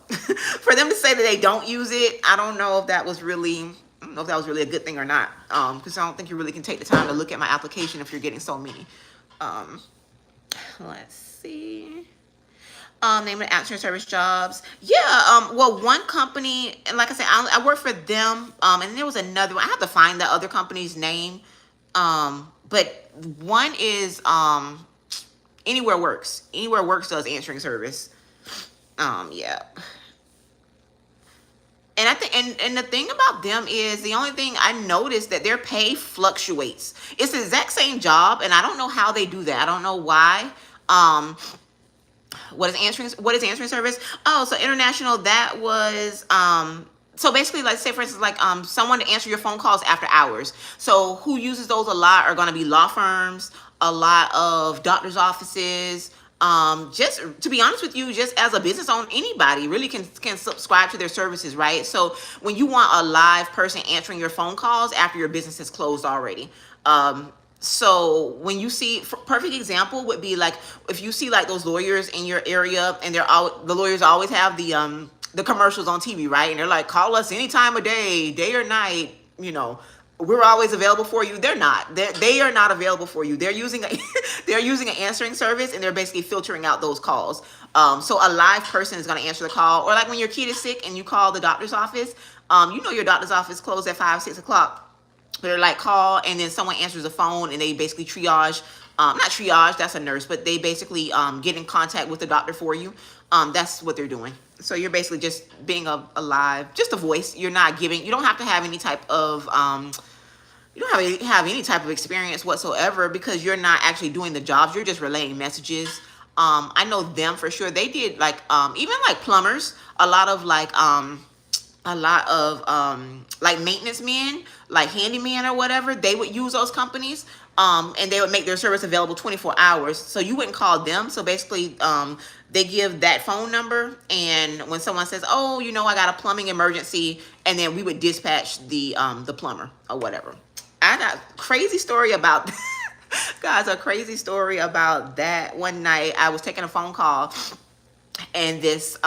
for them to say that they don't use it, I don't know if that was really, I don't know if that was really a good thing or not. Because I don't think you really can take the time to look at my application if you're getting so many. um let's see. Name of the answering service jobs. Yeah. Well, one company, and like I said, I work for them. And there was another one. I have to find the other company's name. But one is Anywhere Works. Anywhere Works does answering service. Yeah. And I think, and the thing about them is, the only thing I noticed that their pay fluctuates. It's the exact same job, and I don't know how they do that. I don't know why. Um, what is answering service? Oh, so international, that was so basically, like, say for instance, like, someone to answer your phone calls after hours. So who uses those a lot are going to be law firms, a lot of doctors' offices. Just to be honest with you, just as a business owner, anybody really can subscribe to their services, right? So when you want a live person answering your phone calls after your business is closed already. So when you see, perfect example would be like, if you see like those lawyers in your area, and the lawyers always have the commercials on TV, right? And they're like, call us any time of day or night, we're always available for you. They're not. They are not available for you. They're using they're using an answering service, and they're basically filtering out those calls. So a live person is going to answer the call, or like when your kid is sick and you call the doctor's office. Your doctor's office closed at 5, 6 o'clock. They're like, call, and then someone answers the phone, and they basically triage. Not triage, that's a nurse, but they basically get in contact with the doctor for you. That's what they're doing. So you're basically just being a live, just a voice. You don't have to have any type of you don't have any type of experience whatsoever, because you're not actually doing the jobs. You're just relaying messages. I know them for sure. They did like even like plumbers, a lot of like maintenance men, like handyman or whatever, they would use those companies. And they would make their service available 24 hours. So you wouldn't call them. So basically, they give that phone number, and when someone says, oh, I got a plumbing emergency, and then we would dispatch the plumber or whatever. I got a crazy story about guys, a crazy story about that. One night I was taking a phone call, and this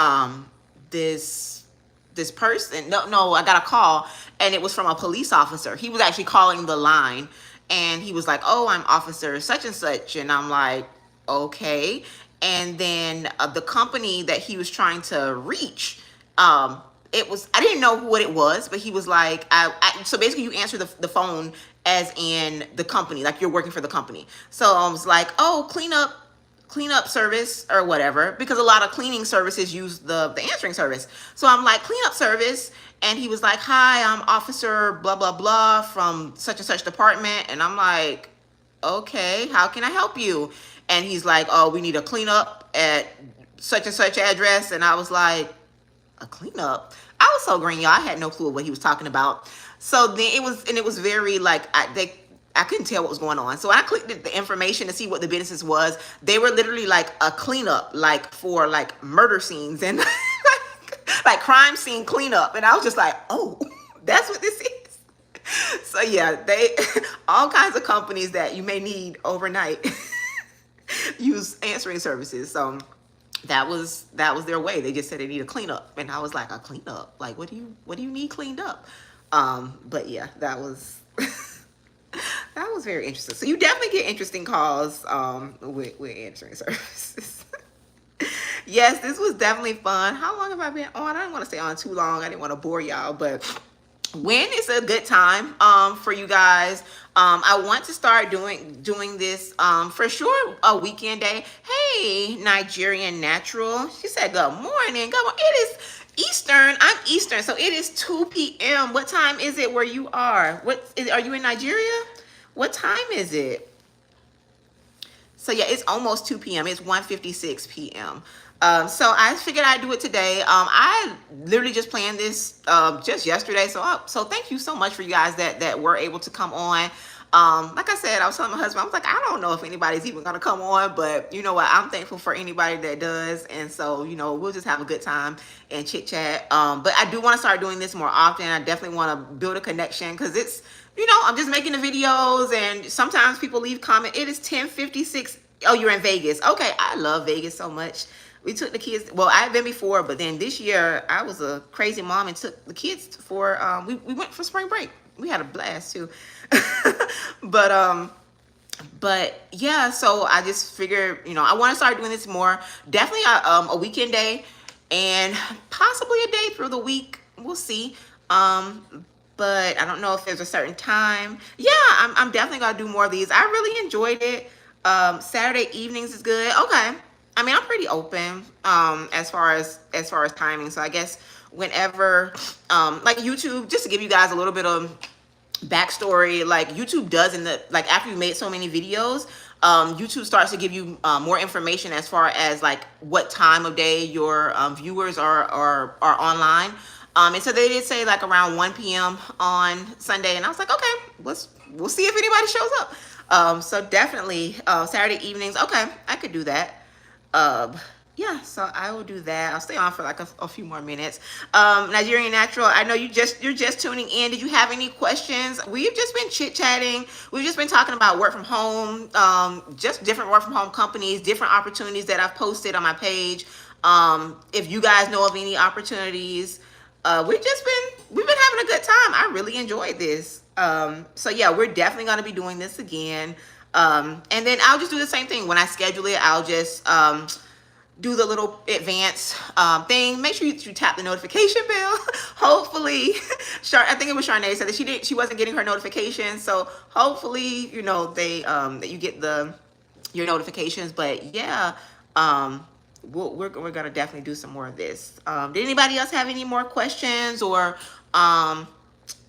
person, no, I got a call, and it was from a police officer. He was actually calling the line, and he was like, oh, I'm officer such and such. And I'm like, okay. And then the company that he was trying to reach, I didn't know what it was, but he was like, so basically you answer the phone as in the company, like you're working for the company. So I was like, oh, cleanup service or whatever, because a lot of cleaning services use the answering service. So I'm like, cleanup service. And he was like, hi, I'm officer blah blah blah from such and such department. And I'm like, okay, how can I help you? And he's like, oh, we need a cleanup at such and such address. And I was like, a cleanup? I was so green, y'all. I had no clue what he was talking about. So then it was very like, I couldn't tell what was going on. So I clicked the information to see what the business was. They were literally like a cleanup, like for like murder scenes and like crime scene cleanup. And I was just like, oh, that's what this is. So yeah, all kinds of companies that you may need overnight use answering services. So that was their way. They just said they need a cleanup. And I was like, a cleanup? Like, what do you need cleaned up? But yeah, that was that was very interesting. So you definitely get interesting calls with answering services. Yes, this was definitely fun. How long have I been on? I didn't want to stay on too long. I didn't want to bore y'all, but when is a good time for you guys? I want to start doing this for sure a weekend day. Hey, Nigerian Natural. She said, good morning. Good morning. It is Eastern. I'm Eastern, so it is 2 p.m. What time is it where you are? Are you in Nigeria? What time is it? So yeah, it's almost 2 p.m. It's 1:56 p.m. So I figured I'd do it today. I literally just planned this just yesterday. So thank you so much for you guys that were able to come on. Like I said, I was telling my husband, I was like, I don't know if anybody's even gonna come on, but you know what? I'm thankful for anybody that does. And so, we'll just have a good time and chit chat. But I do want to start doing this more often. I definitely want to build a connection because it's, I'm just making the videos and sometimes people leave comment. It is 10:56. Oh, you're in Vegas. Okay. I love Vegas so much. We took the kids. Well, I've been before, but then this year I was a crazy mom and took the kids for, we went for spring break. We had a blast too. But yeah, so I just figured, I want to start doing this more. Definitely a weekend day and possibly a day through the week. We'll see. But I don't know if there's a certain time. Yeah, I'm definitely gonna do more of these. I really enjoyed it. Saturday evenings is good. Okay. I mean, I'm pretty open as far as timing. So I guess whenever like YouTube, just to give you guys a little bit of backstory, like YouTube does like after you made so many videos, YouTube starts to give you more information as far as like what time of day your viewers are online. And so they did say like around 1 p.m. on Sunday, and I was like, okay, we'll see if anybody shows up. So definitely Saturday evenings. Okay, I could do that. Yeah, so I will do that. I'll stay on for like a few more minutes. Nigerian Natural, I know you're just tuning in. Did you have any questions? We've just been chit-chatting. We've just been talking about work from home, just different work from home companies, different opportunities that I've posted on my page. If you guys know of any opportunities, we've been having a good time. I really enjoyed this. So yeah, we're definitely going to be doing this again. And then I'll just do the same thing when I schedule it. I'll just do the little advance thing. Make sure you tap the notification bell. Hopefully, I think it was Charnay said that she wasn't getting her notifications. So hopefully, that you get your notifications. But yeah, we're gonna definitely do some more of this. Did anybody else have any more questions or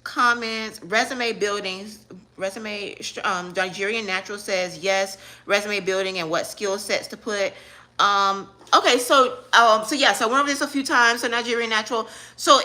comments? Resume buildings. Nigerian Natural says yes. Resume building and what skill sets to put. Okay, so yeah, so I went over this a few times. So Nigerian Natural, so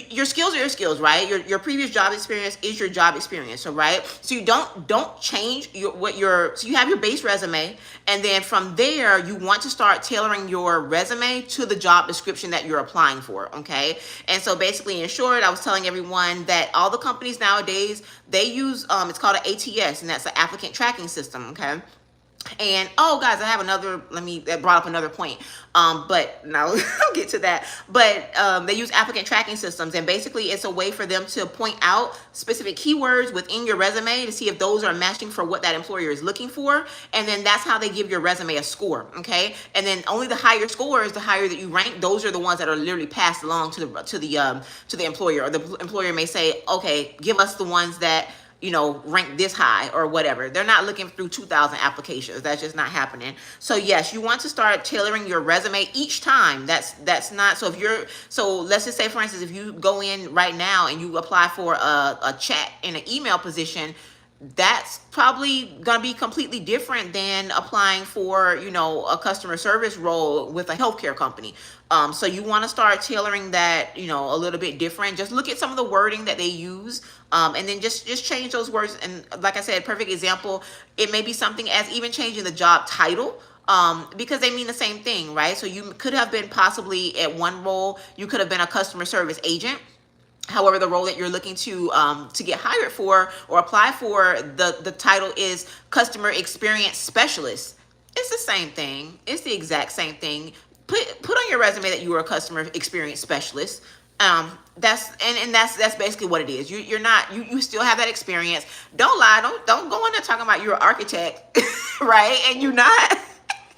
your skills are your skills, right? Your previous job experience is your job experience, so right? So you don't change so you have your base resume, and then from there you want to start tailoring your resume to the job description that you're applying for, okay? And so basically, in short, I was telling everyone that all the companies nowadays, they use it's called an ATS, and that's an applicant tracking system, okay? And oh guys, I have that brought up another point. But now I'll get to that. But they use applicant tracking systems, and basically it's a way for them to point out specific keywords within your resume to see if those are matching for what that employer is looking for. And then that's how they give your resume a score. Okay. And then only the higher scores, the higher that you rank, those are the ones that are literally passed along to the employer, or the employer may say, okay, give us the ones that rank this high or whatever. They're not looking through 2,000 applications. That's just not happening. So yes, you want to start tailoring your resume each time. That's not, so let's just say, for instance, if you go in right now and you apply for a chat in an email position, that's probably going to be completely different than applying for, a customer service role with a healthcare company. So you want to start tailoring that, a little bit different. Just look at some of the wording that they use, and then just change those words. And like I said, perfect example, it may be something as even changing the job title, because they mean the same thing, right? So you could have been possibly at one role, you could have been a customer service agent. However, the role that you're looking to get hired for or apply for, the title is customer experience specialist. It's the same thing. It's the exact same thing. Put on your resume that you were a customer experience specialist. That's basically what it is. You still have that experience. Don't lie. Don't go in there talking about you're an architect, right? And you're not.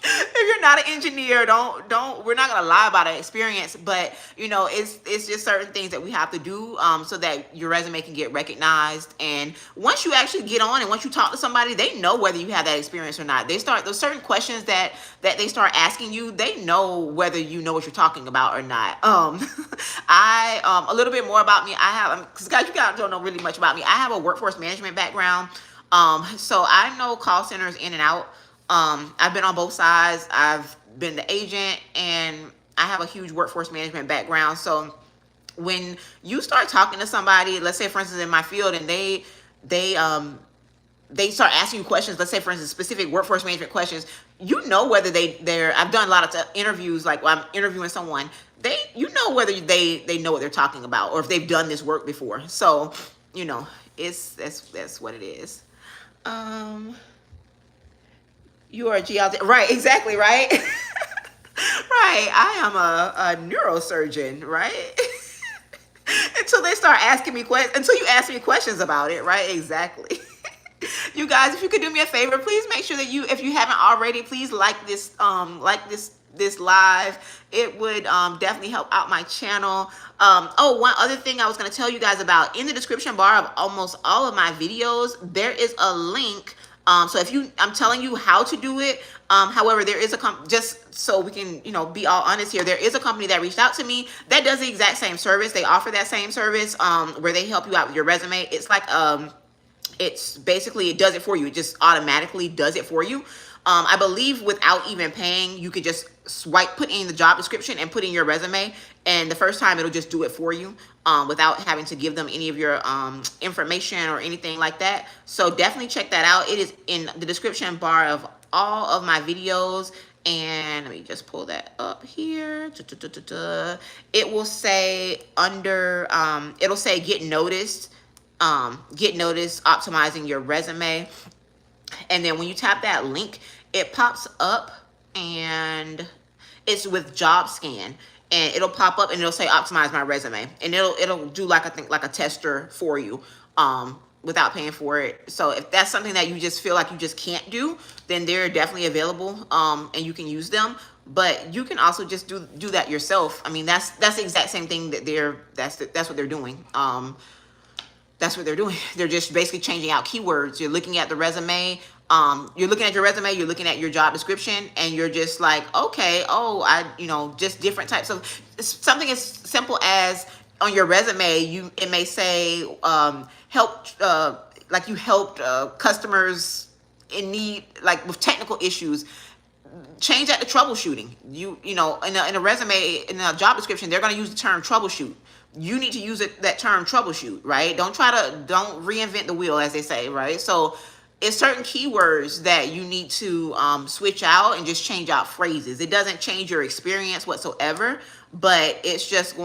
If you're not an engineer, we're not gonna lie about an experience, but it's just certain things that we have to do so that your resume can get recognized. And once you actually get on and once you talk to somebody, they know whether you have that experience or not. Those certain questions that they start asking you, they know whether you know what you're talking about or not. A little bit more about me. I have, because guys, you guys don't know really much about me. I have a workforce management background. So I know call centers in and out. I've been on both sides. I've been the agent, and I have a huge workforce management background. So when you start talking to somebody, let's say for instance in my field, and they they start asking you questions, let's say for instance specific workforce management questions, you know whether they're I've done a lot of interviews, like when I'm interviewing someone, you know whether they know what they're talking about or if they've done this work before. So you know, that's what it is. um you are a geologist, right? Exactly, right. Right, I am a neurosurgeon, right? Until they start asking me questions, until you ask me questions about it, right? Exactly. You guys, if you could do me a favor, please make sure that if you haven't already, please like this live. It would definitely help out my channel. Oh, one other thing I was going to tell you guys about, in the description bar of almost all of my videos, there is a link. So I'm telling you how to do it. However, there is just so we can, be all honest here, there is a company that reached out to me that does the exact same service. They offer that same service, where they help you out with your resume. It's like, it's basically, it does it for you. It just automatically does it for you. I believe without even paying, you could just put in the job description and put in your resume. And the first time it'll just do it for you, without having to give them any of your information or anything like that. So definitely check that out. It is in the description bar of all of my videos. And let me just pull that up here. It will say it'll say get noticed. Get noticed, optimizing your resume. And then when you tap that link, it pops up, and it's with job scan, and it'll pop up and it'll say optimize my resume, and it'll do like, I think, like a tester for you, without paying for it. So if that's something that you just feel like you just can't do, then they're definitely available, and you can use them. But you can also just do that yourself. I mean, that's the exact same thing that that's what they're doing. That's what they're doing. They're just basically changing out keywords. You're looking at the resume. You're looking at your resume. You're looking at your job description, and you're just like, okay, just different types of something as simple as on your resume. It may say helped, like you helped customers in need, like with technical issues. Change that to troubleshooting. In a resume, in a job description, they're going to use the term troubleshoot. You need to use that term troubleshoot, right? Don't reinvent the wheel, as they say, right? So it's certain keywords that you need to switch out and just change out phrases. It doesn't change your experience whatsoever, but it's just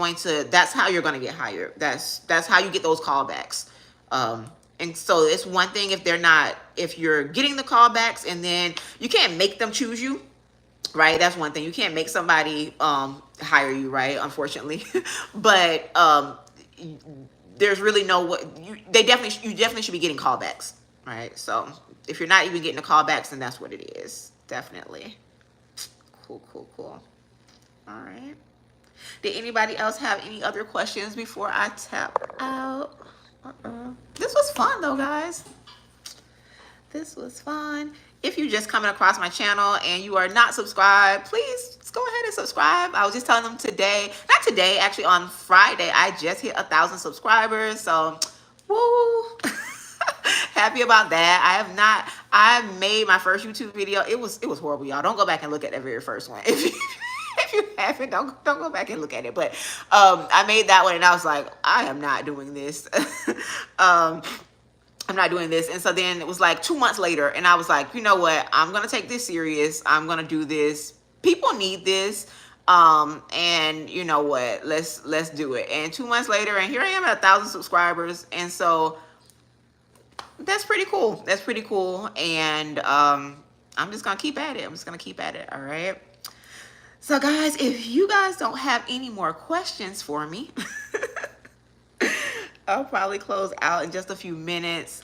that's how you're going to get hired. That's how you get those callbacks. And so it's one thing if you're getting the callbacks, and then you can't make them choose you, right? That's one thing. You can't make somebody hire you, right? Unfortunately. But there's really you definitely should be getting callbacks, right? So if you're not even getting the callbacks, then that's what it is. Definitely. Cool. All right. Did anybody else have any other questions before I tap out? This was fun though, guys. This was fun. If you're just coming across my channel and you are not subscribed, please just go ahead and subscribe. I was just telling them not today, actually on Friday, I just hit 1,000 subscribers. So, woo! Happy about that. I made my first YouTube video. It was horrible, y'all. Don't go back and look at that very first one. If you haven't, don't go back and look at it. But I made that one, and I was like, I am not doing this. I'm not doing this. And so then it was like 2 months later, and I was like, you know what? I'm going to take this serious. I'm going to do this. People need this. And you know what? Let's do it. And 2 months later, and here I am at 1,000 subscribers. And so that's pretty cool. That's pretty cool. And I'm just going to keep at it. All right. So guys, if you guys don't have any more questions for me, I'll probably close out in just a few minutes.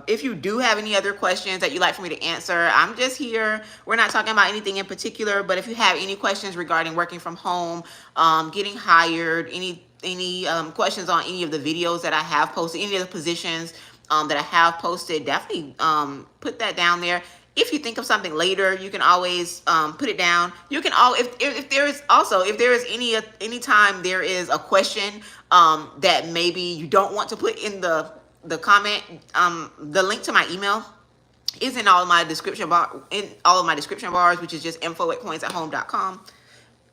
If you do have any other questions that you'd like for me to answer, I'm just here. We're not talking about anything in particular, but if you have any questions regarding working from home, getting hired, any questions on any of the videos that I have posted, any of the positions that I have posted, definitely put that down there. If you think of something later, you can always put it down. You can if there is any time there is a question that maybe you don't want to put in the comment, the link to my email is in all of my description bar, in all of my description bars, which is just info@coinsathome.com.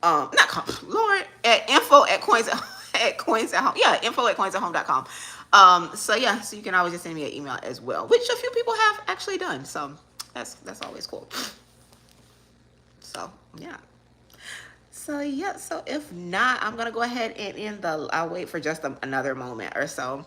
Not Lord, at info at coins at coins at home. Yeah, info at coinsathome.com. So yeah, so you can always just send me an email as well, which a few people have actually done. So that's always cool. So yeah. So yeah, so if not, I'm gonna go ahead and end the. I'll wait for just another moment or so.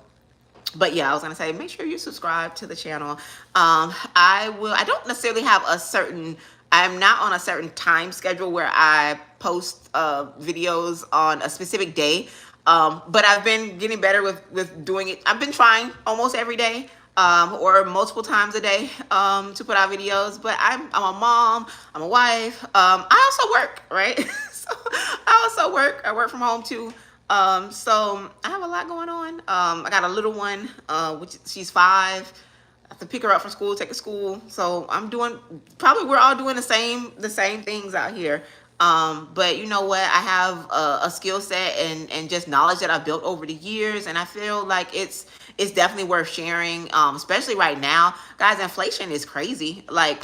But yeah, I was gonna say, make sure you subscribe to the channel. I don't necessarily have a certain, I'm not on a certain time schedule where I post videos on a specific day. But I've been getting better with doing it. I've been trying almost every day, or multiple times a day, to put out videos. But I'm a mom, I'm a wife. I also work, right? So I also work. I work from home too. So I have a lot going on. I got a little one, which she's 5. I have to pick her up from school, take her to school. So I'm doing, probably we're all doing the same things out here. But you know what? I have a skill set and just knowledge that I've built over the years, and I feel like it's definitely worth sharing. Especially right now, guys. Inflation is crazy. Like,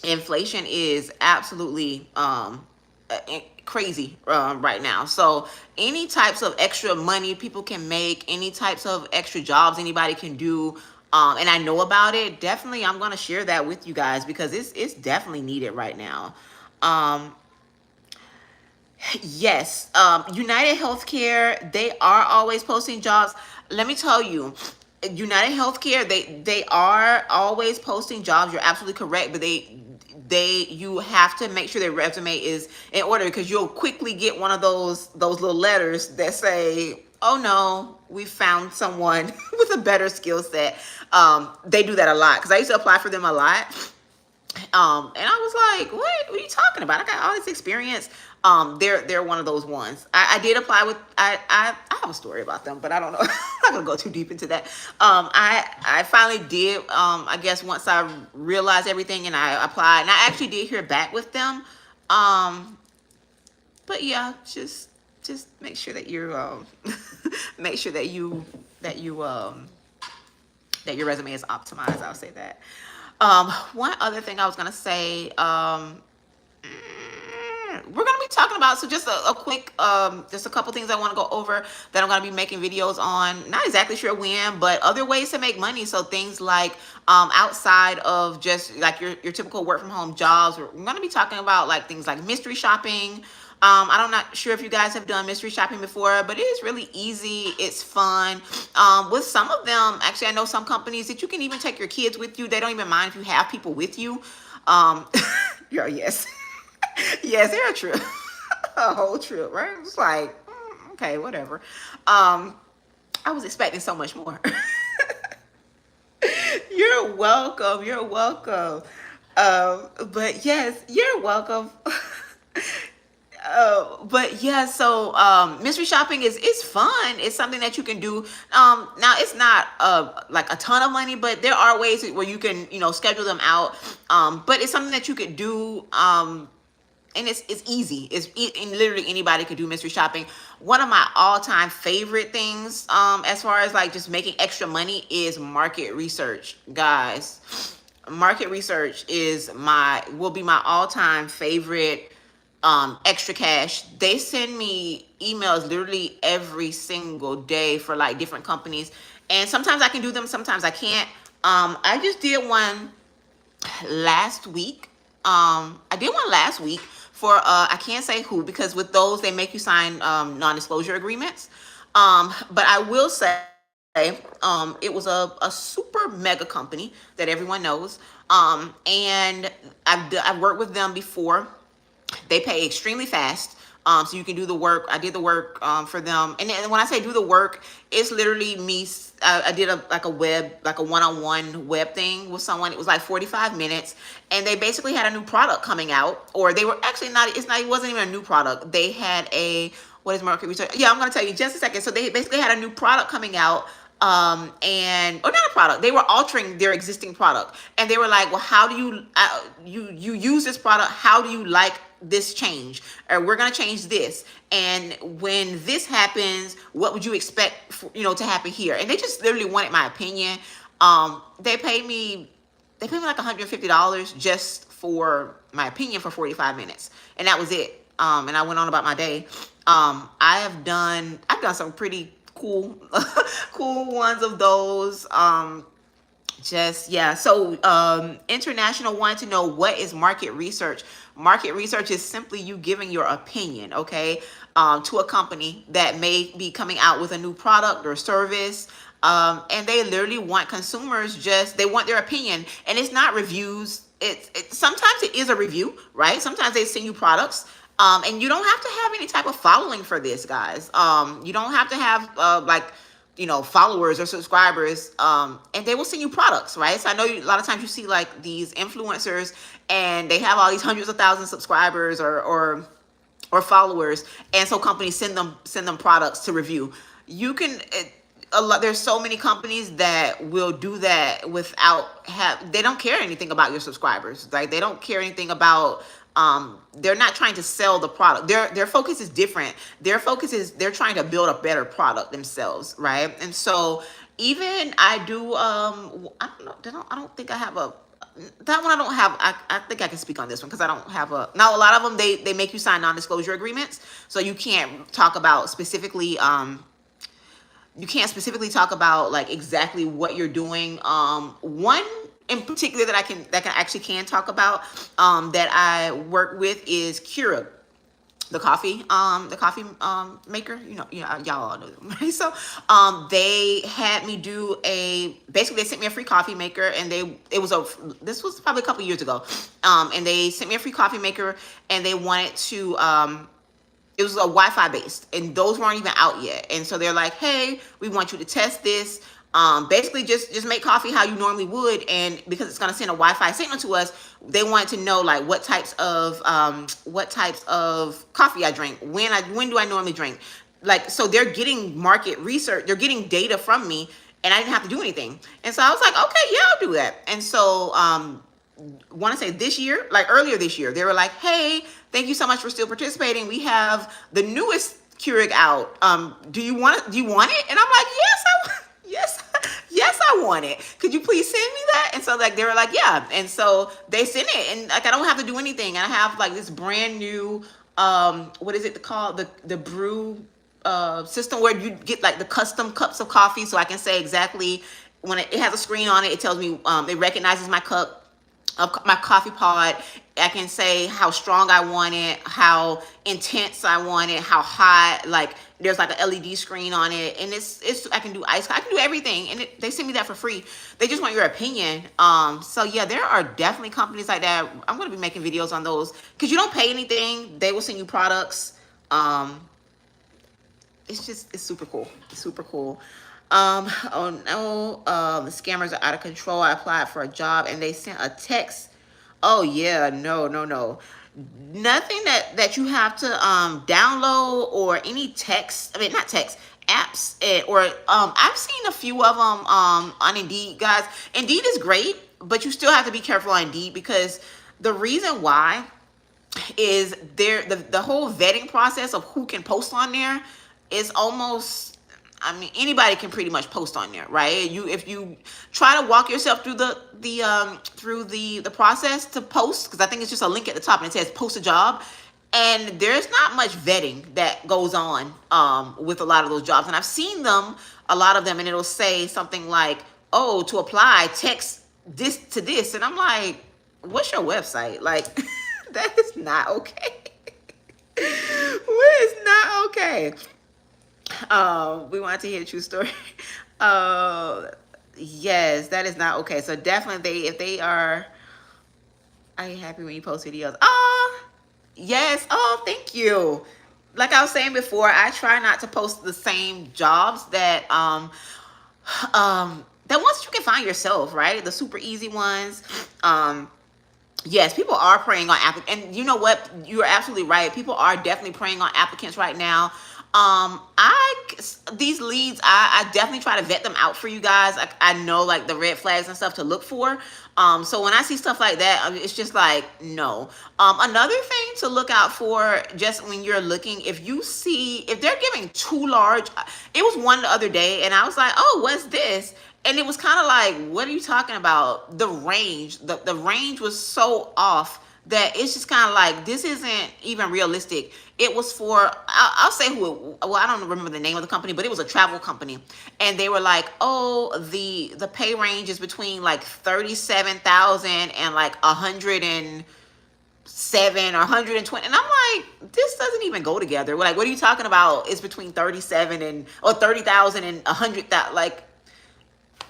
inflation is absolutely crazy right now. So any types of extra money people can make, any types of extra jobs anybody can do, and I know about it, definitely I'm going to share that with you guys because it's definitely needed right now. Yes, United Healthcare, they are always posting jobs. Let me tell you, United Healthcare, they are always posting jobs. You're absolutely correct, but you have to make sure their resume is in order, because you'll quickly get one of those little letters that say, "Oh no, we found someone with a better skill set." They do that a lot because I used to apply for them a lot. And I was like, what are you talking about? I got all this experience. They're one of those ones. I did apply with, I have a story about them, but I don't know. I'm not gonna go too deep into that. I finally did, I guess once I realized everything and I applied, and I actually did hear back with them. But yeah, just make sure that you're, make sure that that your resume is optimized. I'll say that. One other thing I was gonna say, we're gonna be talking about, so just a quick, just a couple things I want to go over that I'm gonna be making videos on. Not exactly sure when, but other ways to make money. So things like, outside of just like your typical work from home jobs, we're gonna be talking about like things like mystery shopping. I'm not sure if you guys have done mystery shopping before, but it is really easy. It's fun. With some of them, actually, I know some companies that you can even take your kids with you. They don't even mind if you have people with you. Yes. Yes, they're a trip. A whole trip, right? It's like, okay, whatever. I was expecting so much more. You're welcome. You're welcome. But yes, you're welcome. But yeah, so mystery shopping is fun. It's something that you can do. Now it's not like a ton of money, but there are ways where you can, schedule them out. But it's something that you could do. And it's easy. And literally anybody could do mystery shopping. One of my all-time favorite things, as far as like just making extra money, is market research, guys. Market research will be my all-time favorite. Extra cash. They send me emails literally every single day for like different companies, and sometimes I can do them, sometimes I can't. I just did one last week. I did one last week for I can't say who, because with those they make you sign non-disclosure agreements. But I will say, it was a super mega company that everyone knows. And I've worked with them before. They pay extremely fast. So you can do the work. I did the work for them. And when I say do the work, it's literally me. I did like a one-on-one web thing with someone. It was like 45 minutes. And they basically had a new product coming out. Or they were actually it wasn't even a new product. They had what is market research? Yeah, I'm going to tell you in just a second. So they basically had a new product coming out. Or not a product, they were altering their existing product, and they were like, well, how do you you use this product, how do you like this change, or we're going to change this, and when this happens, what would you expect to happen here? And they just literally wanted my opinion. They paid me they paid me like $150 just for my opinion for 45 minutes, and that was it. And I went on about my day. I've done some pretty cool cool ones of those. Just yeah. So international wanted to know, what is market research? Market research is simply you giving your opinion, okay, to a company that may be coming out with a new product or service. And they literally want consumers, just they want their opinion. And it's not reviews. Sometimes it is a review, right? Sometimes they send you products. And you don't have to have any type of following for this, guys. You don't have to have like, you know, followers or subscribers, and they will send you products, right? So I know a lot of times you see like these influencers and they have all these hundreds of thousands of subscribers or followers, and so companies send them products to review. You can there's so many companies that will do that without they don't care anything about your subscribers. Like, they don't care anything about, they're not trying to sell the product. Their focus is different. Their focus is they're trying to build a better product themselves, right? And so even I do, I don't know, I don't think I have that one I don't have. I think I can speak on this one because I don't have now a lot of them, they make you sign non-disclosure agreements, so you can't talk about specifically, you can't specifically talk about like exactly what you're doing. One in particular that I can actually talk about, that I work with, is Keurig, the coffee maker. Y'all all know them, right? So they had me do basically they sent me a free coffee maker, and this was probably a couple years ago, and they sent me a free coffee maker, and they wanted to, it was a Wi-Fi based, and those weren't even out yet. And so they're like, hey, we want you to test this. Basically just make coffee how you normally would. And because it's going to send a Wi-Fi signal to us, they wanted to know like what types of coffee I drink, when do I normally drink? Like, so they're getting market research, they're getting data from me, and I didn't have to do anything. And so I was like, okay, yeah, I'll do that. And so, want to say this year, like earlier this year, they were like, hey, thank you so much for still participating. We have the newest Keurig out. Do you want it? And I'm like, yes, I want it. Could you please send me that? And so like, they were like, yeah. And so they sent it, and like, I don't have to do anything. And I have like this brand new, what is it called? The brew, system, where you get like the custom cups of coffee. So I can say exactly when it has a screen on it. It tells me, it recognizes my cup, my coffee pod. I can say how strong I want it, how intense I want it, how hot. Like, there's like an LED screen on it, and it's I can do ice, I can do everything, and they send me that for free. They just want your opinion. So yeah, there are definitely companies like that. I'm going to be making videos on those because you don't pay anything. They will send you products. It's super cool. It's super cool. Oh no, the scammers are out of control. I applied for a job and they sent a text. Oh yeah, no. Nothing that you have to download, or any text. I mean, not text, apps, or I've seen a few of them on Indeed, guys. Indeed is great, but you still have to be careful on Indeed, because the reason why is the whole vetting process of who can post on there is almost, I mean, anybody can pretty much post on there, right? If you try to walk yourself through the process to post, because I think it's just a link at the top and it says post a job, and there's not much vetting that goes on with a lot of those jobs. And I've seen a lot of them, and it'll say something like, oh, to apply, text this to this, and I'm like, what's your website? Like, that is not okay. What is not okay? We wanted to hear a true story. Yes, that is not okay. So definitely, if they are you happy when you post videos? Yes. Oh, thank you. Like I was saying before, I try not to post the same jobs that ones you can find yourself, right? The super easy ones. Yes, people are preying on applicants, and you know what? You're absolutely right. People are definitely preying on applicants right now. These leads, I definitely try to vet them out for you guys. I know like the red flags and stuff to look for. So when I see stuff like that, it's just like, no. Another thing to look out for, just when you're looking, if they're giving too large, it was one the other day, and I was like, oh, what's this? And it was kind of like, what are you talking about? The range was so off that it's just kind of like, this isn't even realistic. It was for, I'll say well, I don't remember the name of the company, but it was a travel company, and they were like, oh, the pay range is between like 37,000 and like 107 or 120, and I'm like, this doesn't even go together. Like, what are you talking about? It's between 37 and or 30,000 and 100,000. Like,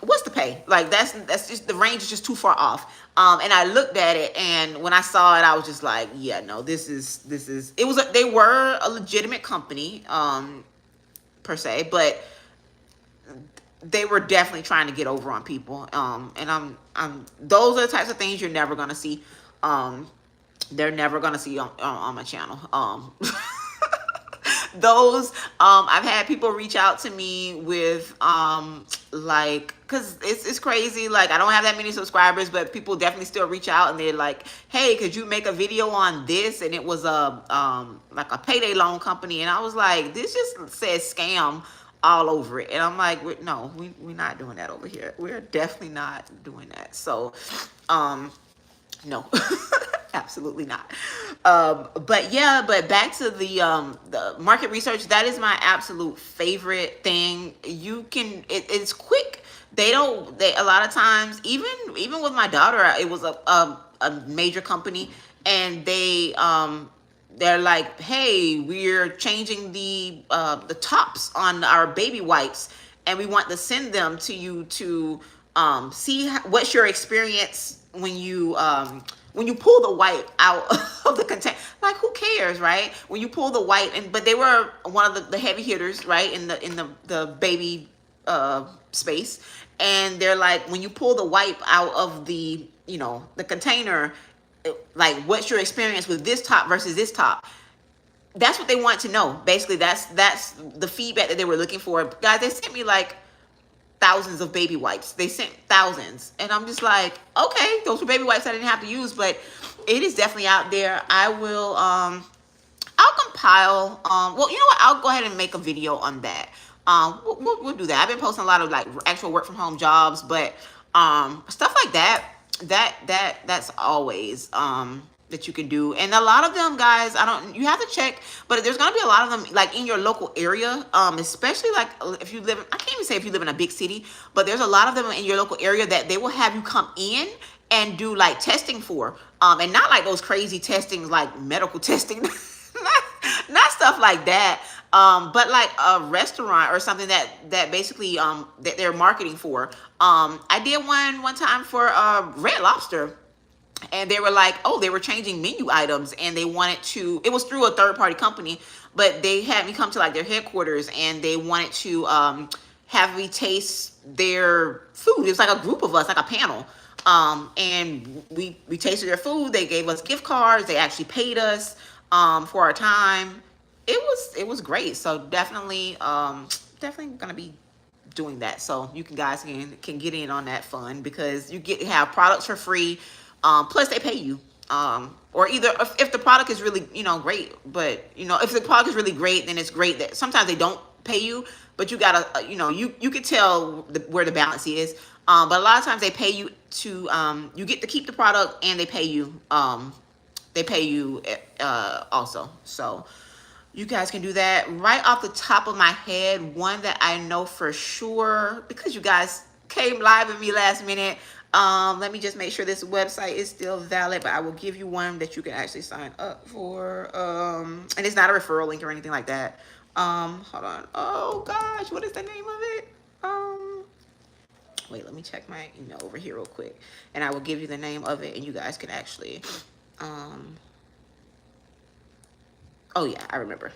what's the pay? Like, that's just, the range is just too far off. And I looked at it, and when I saw it, I was just like, yeah, no, this is they were a legitimate company, per se, but they were definitely trying to get over on people. And I'm those are the types of things you're never gonna see. They're never gonna see on my channel. Those I've had people reach out to me with like, because it's crazy, like, I don't have that many subscribers, but people definitely still reach out, and they're like, hey, could you make a video on this? And it was a like a payday loan company, and I was like, this just says scam all over it. And I'm like, no, we're not doing that over here. We're definitely not doing that. So no. Absolutely not. But yeah, but back to the market research, that is my absolute favorite thing. It's quick. They a lot of times, even with my daughter, it was a major company, and they're like, hey, we're changing the tops on our baby wipes, and we want to send them to you to see what's your experience when you pull the wipe out of the container. Like, who cares, right? When you pull the wipe, but they were one of the heavy hitters, right, in the baby space, and they're like, when you pull the wipe out of the the container, like, what's your experience with this top versus this top? That's what they want to know. Basically, that's the feedback that they were looking for. Guys, they sent me like thousands of baby wipes. They sent thousands, and I'm just like, okay, those were baby wipes I didn't have to use, but it is definitely out there. I will I'll compile well, you know what, I'll go ahead and make a video on that. We'll do that. I've been posting a lot of like actual work from home jobs, but stuff like that's always that you can do. And a lot of them, guys, you have to check, but there's gonna be a lot of them like in your local area, especially like if you live I can't even say if you live in a big city, but there's a lot of them in your local area that they will have you come in and do like testing for, and not like those crazy testings like medical testing, not stuff like that, but like a restaurant or something that basically that they're marketing for. I did one time for Red Lobster, and they were like, oh, they were changing menu items, and they wanted to, it was through a third-party company, but they had me come to like their headquarters, and they wanted to have me taste their food. It was like a group of us, like a panel, and we tasted their food. They gave us gift cards. They actually paid us for our time. It was great. So definitely gonna be doing that, so you guys can get in on that fun, because you get to have products for free. Plus they pay you, or either if the product is really great, but if the product is really great, then it's great that sometimes they don't pay you, but you gotta you can tell where the balance is. But a lot of times they pay you to you get to keep the product, and they pay you also. So you guys can do that. Right off the top of my head, one that I know for sure, because you guys came live with me last minute, let me just make sure this website is still valid, but I will give you one that you can actually sign up for. And it's not a referral link or anything like that. Hold on. Oh gosh, what is the name of it? Wait, let me check my email over here real quick, and I will give you the name of it, and you guys can actually, oh yeah, I remember.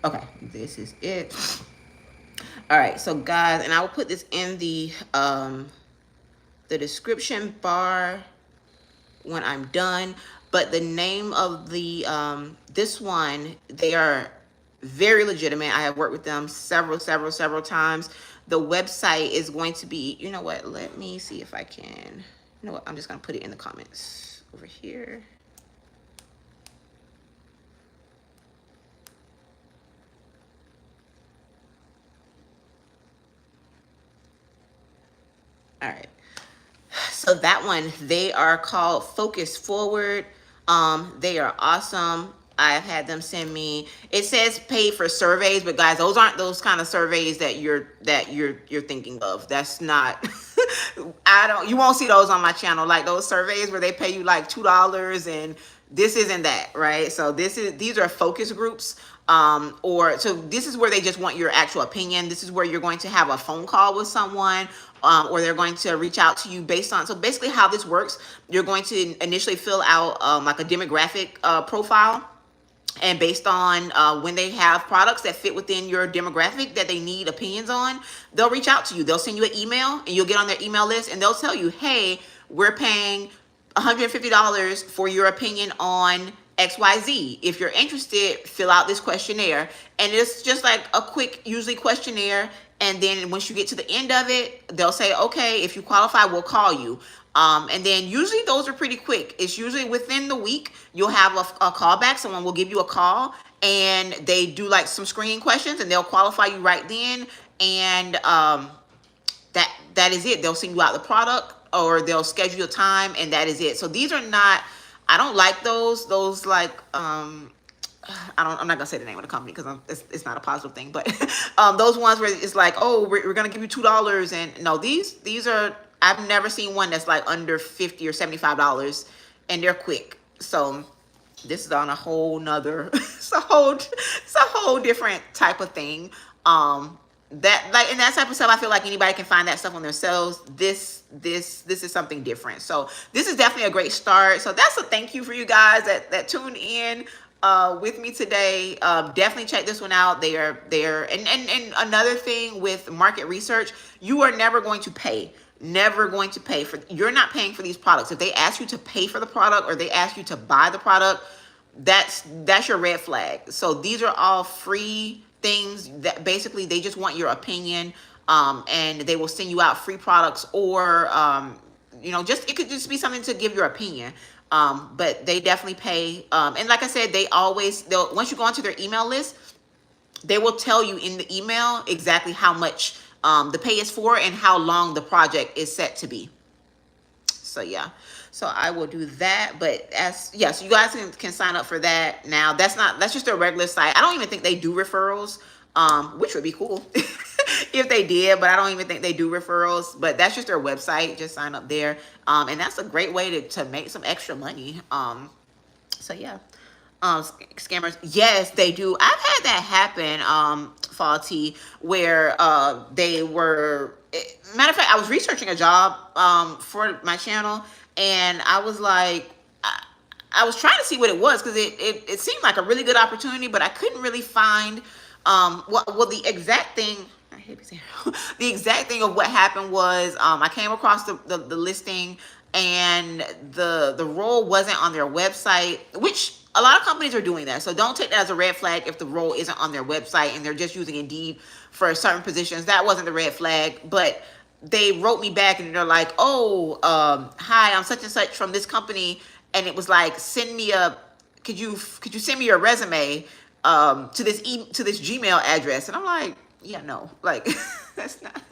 Okay, this is it. All right, so guys, and I will put this in the description bar when I'm done. But the name of the this one, they are very legitimate. I have worked with them several times. The website is going to be, you know what, let me see if I can, you know what, I'm just gonna put it in the comments over here. All right. So that one, they are called Focus Forward. They are awesome. I've had them send me, it says pay for surveys, but guys, those aren't those kind of surveys that you're thinking of. That's not you won't see those on my channel, like those surveys where they pay you like $2, and this isn't that, right? So these are focus groups. Or so this is where they just want your actual opinion. This is where you're going to have a phone call with someone, or they're going to reach out to you based on, so basically how this works, you're going to initially fill out like a demographic profile. And based on when they have products that fit within your demographic that they need opinions on, they'll reach out to you. They'll send you an email, and you'll get on their email list, and they'll tell you, hey, we're paying $150 for your opinion on XYZ. If you're interested, fill out this questionnaire. And it's just like a quick, usually questionnaire. And then once you get to the end of it, they'll say, okay, if you qualify, we'll call you. And then usually those are pretty quick. It's usually within the week, you'll have a call back. Someone will give you a call, and they do like some screening questions, and they'll qualify you right then. And that is it. They'll send you out the product, or they'll schedule a time, and that is it. So these are not, I don't like those like, I'm not gonna say the name of the company because it's not a positive thing, but those ones where it's like, oh, we're gonna give you $2, and no, these are, I've never seen one that's like under $50 or $75, and they're quick. So this is on a whole nother, it's a whole different type of thing. That, like, and that type of stuff, I feel like anybody can find that stuff on themselves. This is something different. So this is definitely a great start. So that's a thank you for you guys that tuned in with me today. Definitely check this one out. They are and another thing with market research, you are never going to pay. Never going to pay for, you're not paying for these products. If they ask you to pay for the product, or they ask you to buy the product, that's your red flag. So these are all free things that basically they just want your opinion, and they will send you out free products, or just, it could just be something to give your opinion. But they definitely pay. And like I said, they'll once you go onto their email list, they will tell you in the email exactly how much the pay is for, and how long the project is set to be. So yeah, so I will do that. But so you guys can sign up for that now. That's just their regular site. I don't even think they do referrals, which would be cool if they did, but I don't even think they do referrals. But that's just their website. Just sign up there, and that's a great way to make some extra money. So yeah. Scammers, yes, they do. I've had that happen, Faulty, where they were, matter of fact, I was researching a job for my channel, and I was like, I was trying to see what it was, because it seemed like a really good opportunity, but I couldn't really find well, the exact thing. The exact thing of what happened was, I came across the listing, and the role wasn't on their website, which a lot of companies are doing that. So don't take that as a red flag if the role isn't on their website and they're just using Indeed for certain positions. That wasn't the red flag, but they wrote me back, and they're like, oh, hi, I'm such and such from this company. And it was like, could you send me your resume to this Gmail address? And I'm like, yeah, no, like, that's not,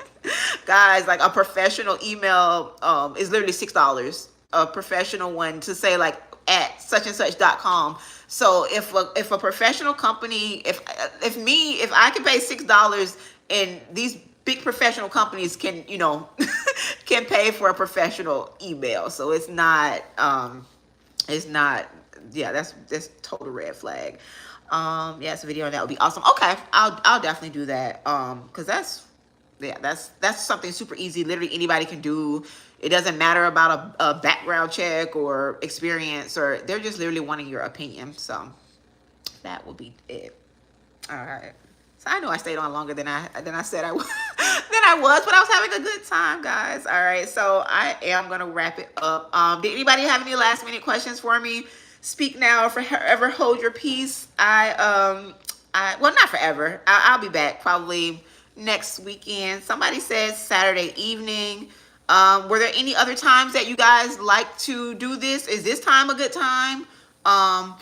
guys, like, a professional email is literally $6, a professional one, to say like at suchandsuch.com. So if a professional company, if I can pay $6, and these big professional companies can, can pay for a professional email. So it's not, yeah, that's total red flag. Yes, a video on that would be awesome. Okay, I'll definitely do that. Because that's something super easy. Literally anybody can do. It doesn't matter about a background check or experience, or they're just literally wanting your opinion. So that will be it. All right. So I know I stayed on longer than I said I was, but I was having a good time, guys. All right. So I am gonna wrap it up. Did anybody have any last minute questions for me Speak now or forever hold your peace. Well, not forever. I'll be back probably next weekend. Somebody said Saturday evening. Were there any other times that you guys like to do this? Is this time a good time? I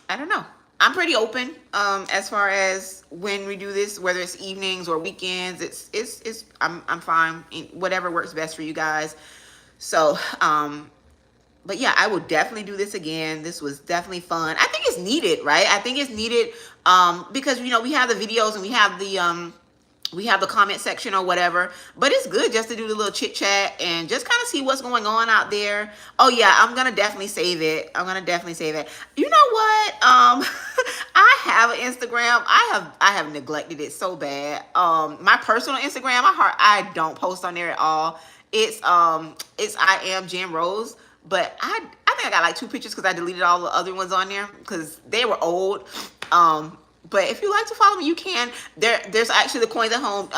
don't know. I'm pretty open as far as when we do this, whether it's evenings or weekends. I'm fine. Whatever works best for you guys. So, but yeah, I will definitely do this again. This was definitely fun. I think it's needed, right? I think it's needed because we have the videos and we have the comment section or whatever, but it's good just to do the little chit chat and just kind of see what's going on out there. Oh yeah, I'm gonna definitely save it. I'm gonna definitely save it. You know what? I have an Instagram. I have neglected it so bad. My personal Instagram, I don't post on there at all. It's I am Jen Rose, but I think I got like 2 pictures because I deleted all the other ones on there because they were old. But if you like to follow me, you can. There's actually the Coins at Home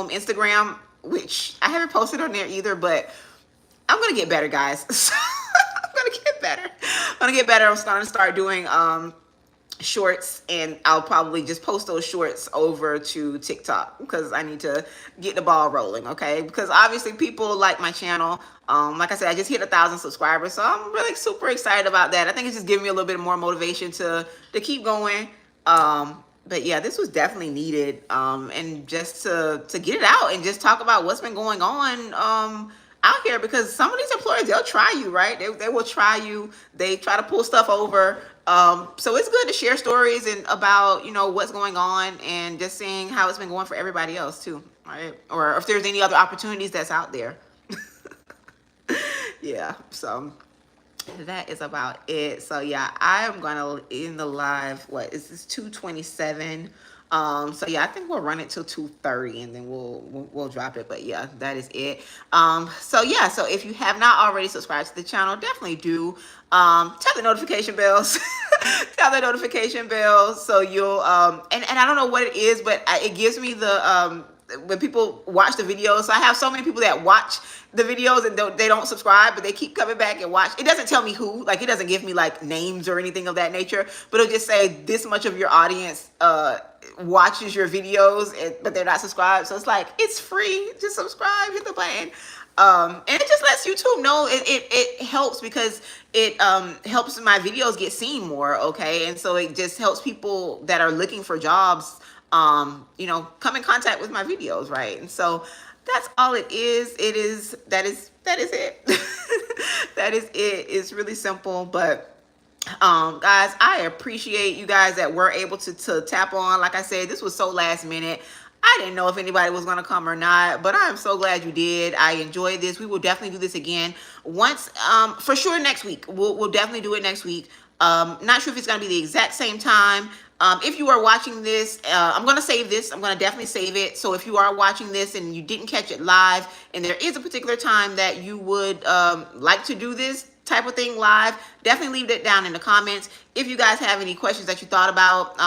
Instagram, which I haven't posted on there either, but I'm gonna get better, guys. I'm gonna get better. I'm starting to start doing shorts, and I'll probably just post those shorts over to TikTok because I need to get the ball rolling. Okay, because obviously people like my channel. Like I said, I just hit 1,000 subscribers, so I'm really super excited about that. I think it's just giving me a little bit more motivation to keep going. But yeah, this was definitely needed, and just to get it out and just talk about what's been going on out here, because some of these employers, they'll try you, right? They will try you. They try to pull stuff over. So it's good to share stories and about what's going on and just seeing how it's been going for everybody else too, right? Or if there's any other opportunities that's out there. Yeah, so that is about it. So yeah, I am gonna end the live. What is this? 2:27. So yeah, I think we'll run it till 2:30 and then we'll drop it. But yeah, that is it. So yeah, so if you have not already subscribed to the channel, definitely do. Tap the notification bells. Tap the notification bells so you'll and I don't know what it is, but it gives me the when people watch the videos. So I have so many people that watch the videos and they don't subscribe, but they keep coming back and watch. It doesn't tell me who, like it doesn't give me like names or anything of that nature, but it'll just say this much of your audience watches your videos, but they're not subscribed. So it's like, it's free, just subscribe, hit the button. And it just lets YouTube know. It helps because it helps my videos get seen more. Okay, and so it just helps people that are looking for jobs come in contact with my videos, right? And so that's all it is. That is it. That is it. It's really simple, but guys, I appreciate you guys that were able to tap on. Like I said, this was so last minute. I didn't know if anybody was going to come or not, but I'm so glad you did. I enjoyed this. We will definitely do this again once, for sure next week. We'll definitely do it next week. Not sure if it's going to be the exact same time. If you are watching this, I'm going to save this. I'm going to definitely save it. So if you are watching this and you didn't catch it live and there is a particular time that you would like to do this type of thing live, definitely leave it down in the comments. If you guys have any questions that you thought about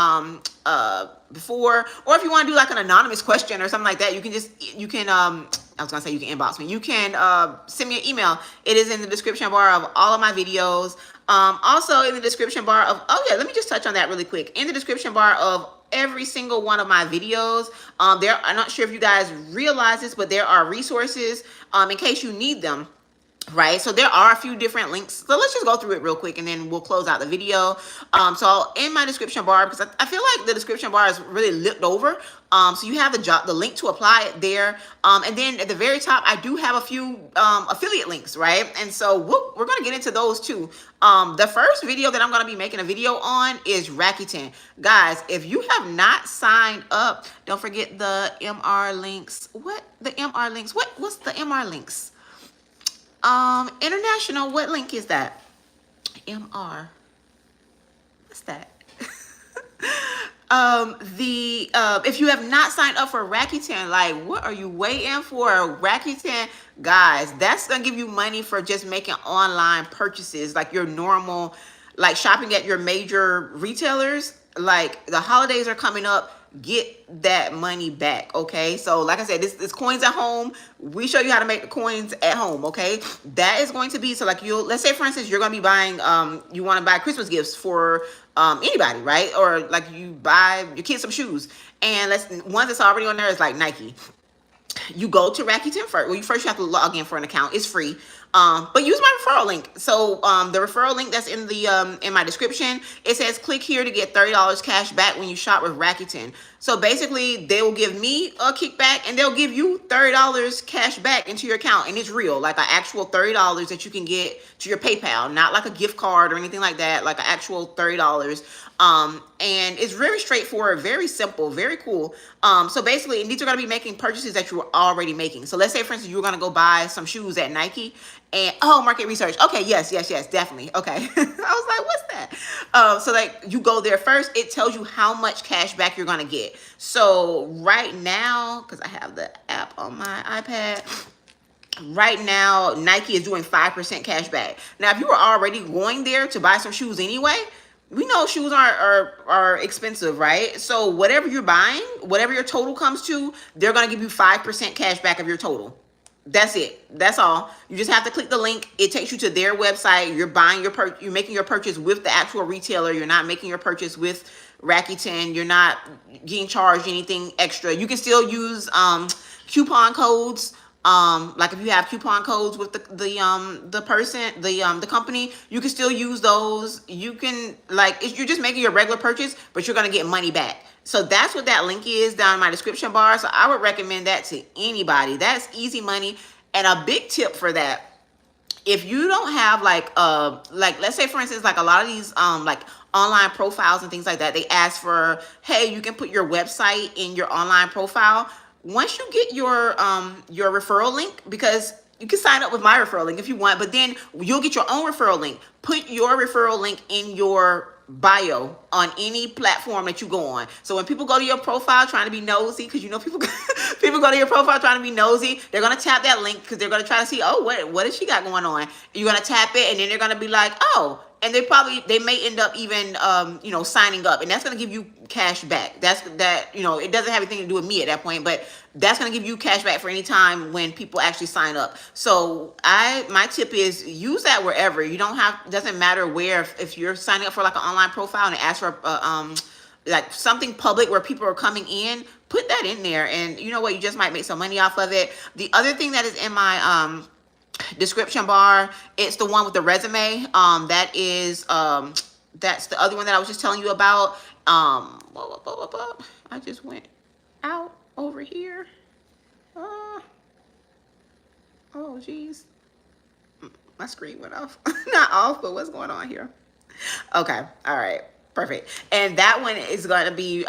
before, or if you want to do like an anonymous question or something like that, you can I was gonna say you can inbox me. You can send me an email. It is in the description bar of all of my videos. Also in the description bar of, oh yeah, let me just touch on that really quick. In the description bar of every single one of my videos, I'm not sure if you guys realize this, but there are resources in case you need them. Right, so there are a few different links. So let's just go through it real quick and then we'll close out the video. So in my description bar, because I feel like the description bar is really looked over. So you have the link to apply it there. And then at the very top, I do have a few affiliate links, right? And so we're going to get into those too. The first video that I'm going to be making a video on is Rakuten. Guys, if you have not signed up, don't forget the MR links. What? The MR links? What's the MR links? International, what link is that? MR. What's that? If you have not signed up for Rakuten, like, what are you waiting for? Rakuten, guys, that's gonna give you money for just making online purchases, like your normal, like shopping at your major retailers. Like the holidays are coming up. get that money back. Okay, so like I said, this coins at home. We show you how to make the coins at home. Okay, that is going to be, so like, you'll, let's say for instance you're going to be buying you want to buy Christmas gifts for anybody, right? Or like you buy your kids some shoes, and let's, one that's already on there is like Nike. You go to Rakuten first. Well, you have to log in for an account. It's free. But use my referral link. So the referral link that's in the in my description, it says click here to get $30 cash back when you shop with Rakuten. So basically, they will give me a kickback, and they'll give you $30 cash back into your account, and it's real, like an actual $30 that you can get to your PayPal, not like a gift card or anything like that, like an actual $30. And it's very straightforward, very simple, very cool. So basically, and these are going to be making purchases that you were already making. So let's say, for instance, you were going to go buy some shoes at Nike, and market research. Okay, yes, definitely. Okay. I was like, what's that? So like, you go there first, it tells you how much cash back you're going to get. So right now, because I have the app on my iPad, right now Nike is doing 5% cash back. Now, if you were already going there to buy some shoes anyway, we know shoes are expensive, right? So whatever you're buying, whatever your total comes to, they're going to give you 5% cash back of your total. That's it. That's all. You just have to click the link. It takes you to their website. You're buying you're making your purchase with the actual retailer. You're not making your purchase with Rakuten. You're not getting charged anything extra. You can still use coupon codes. Like if you have coupon codes with the company, you can still use those. You can, like, you're just making your regular purchase, but you're gonna get money back. So that's what that link is down in my description bar. So I would recommend that to anybody. That's easy money. And a big tip for that, if you don't have like let's say for instance, like a lot of these like online profiles and things like that, they ask for, hey, you can put your website in your online profile. Once you get your referral link, because you can sign up with my referral link if you want, but then you'll get your own referral link. Put your referral link in your bio on any platform that you go on. So when people go to your profile trying to be nosy, because you know people people go to your profile trying to be nosy, they're gonna tap that link because they're gonna try to see, oh, what has she got going on? You're gonna tap it, and then they're gonna be like, oh, and they may end up even signing up, and that's gonna give you cash back. It doesn't have anything to do with me at that point, but that's gonna give you cash back for any time when people actually sign up. So my tip is use that wherever. You don't have, doesn't matter where. If you're signing up for like an online profile and it asks for like something public where people are coming in, put that in there, and you know what, you just might make some money off of it. The other thing that is in my description bar, it's the one with the resume. That's the other one that I was just telling you about. I just went out over here. Oh geez, my screen went off. Not off, but what's going on here? Okay, all right, perfect. And that one is going to be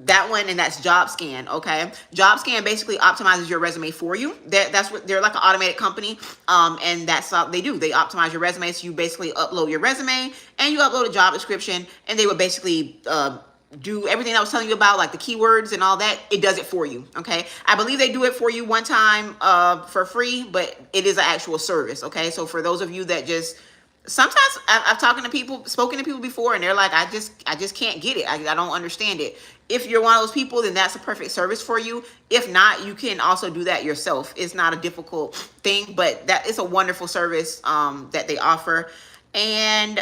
that one, and that's JobScan. Okay, JobScan basically optimizes your resume for you. That's what they're, like an automated company, and that's all they do. They optimize your resume. So you basically upload your resume and you upload a job description, and they would basically do everything I was telling you about, like the keywords and all that. It does it for you. Okay, I believe they do it for you one time for free, but it is an actual service. Okay, so for those of you that just, sometimes I've spoken to people before, and they're like, I just can't get it. I don't understand it. If you're one of those people, then that's a perfect service for you. If not, you can also do that yourself. It's not a difficult thing, but that is a wonderful service that they offer. And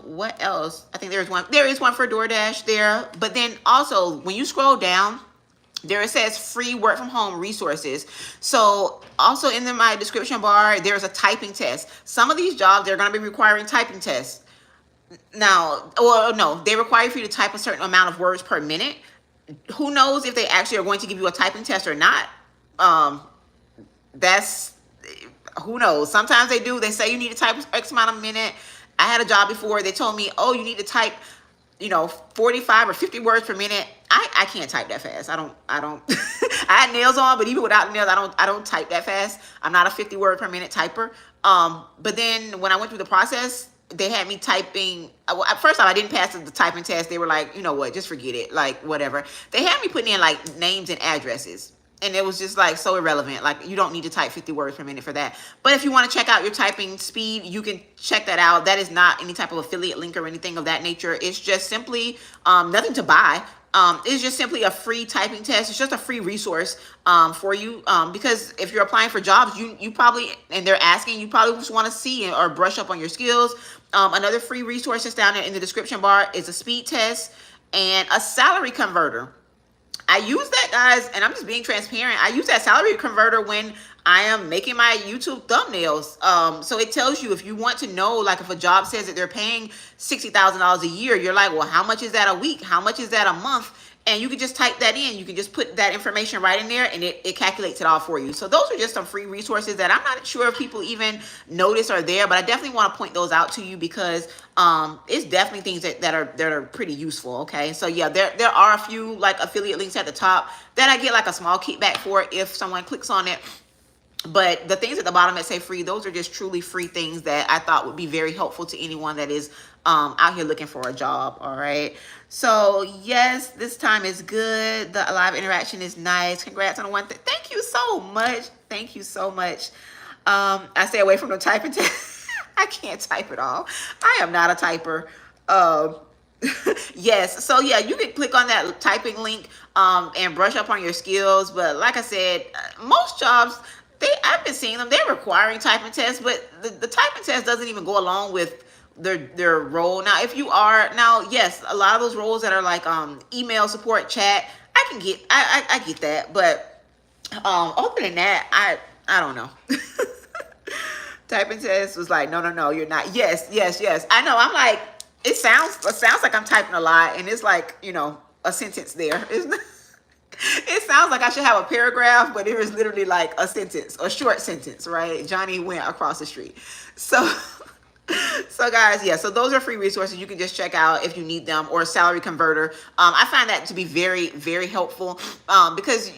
what else? I think there is one for DoorDash there. But then also, when you scroll down, there it says free work from home resources. So also in my description bar, there's a typing test. Some of these jobs, they're going to be requiring typing tests. Now, or no, they require for you to type a certain amount of words per minute. Who knows if they actually are going to give you a typing test or not? Who knows? Sometimes they do. They say you need to type X amount of minute. I had a job before. They told me, oh, you need to type 45 or 50 words per minute. I can't type that fast. I don't I had nails on, but even without nails, I don't type that fast. I'm not a 50 word per minute typer. But then when I went through the process, they had me typing. First off, I didn't pass the typing test. They were like, you know what, just forget it. Like, whatever. They had me putting in like names and addresses. And it was just like so irrelevant. Like, you don't need to type 50 words per minute for that. But if you want to check out your typing speed, you can check that out. That is not any type of affiliate link or anything of that nature. It's just simply nothing to buy. It's just simply a free typing test. It's just a free resource for you, because if you're applying for jobs, you probably, and they're asking, you probably just want to see or brush up on your skills. Another free resource is down there in the description bar is a speed test and a salary converter. I use that, guys, and I'm just being transparent. I use that salary converter when I am making my YouTube thumbnails. So it tells you, if you want to know, like if a job says that they're paying $60,000 a year, you're like, well, how much is that a week? How much is that a month? And you can just type that in. You can just put that information right in there, and it calculates it all for you. So those are just some free resources that I'm not sure if people even notice are there, but I definitely want to point those out to you because it's definitely things that are pretty useful. Okay, so yeah, there are a few like affiliate links at the top that I get like a small kickback for if someone clicks on it. But the things at the bottom that say free, those are just truly free things that I thought would be very helpful to anyone that is out here looking for a job. All right. So yes, this time is good. The live interaction is nice. Congrats on the one thing. Thank you so much. Thank you so much. I stay away from the typing test. I can't type at all. I am not a typer. Yes, so yeah, you can click on that typing link and brush up on your skills. But like I said, most jobs, I've been seeing them, they're requiring typing tests, but the typing test doesn't even go along with their role. Now, if you are, now, yes, a lot of those roles that are like email support, chat, I get that. But other than that, I don't know. Typing test was like, no, you're not. Yes. I know. I'm like, it sounds like I'm typing a lot, and it's like, a sentence there. It sounds like I should have a paragraph, but it was literally like a sentence, a short sentence, right? Johnny went across the street. So guys, yeah, so those are free resources you can just check out if you need them, or a salary converter. I find that to be very, very helpful because,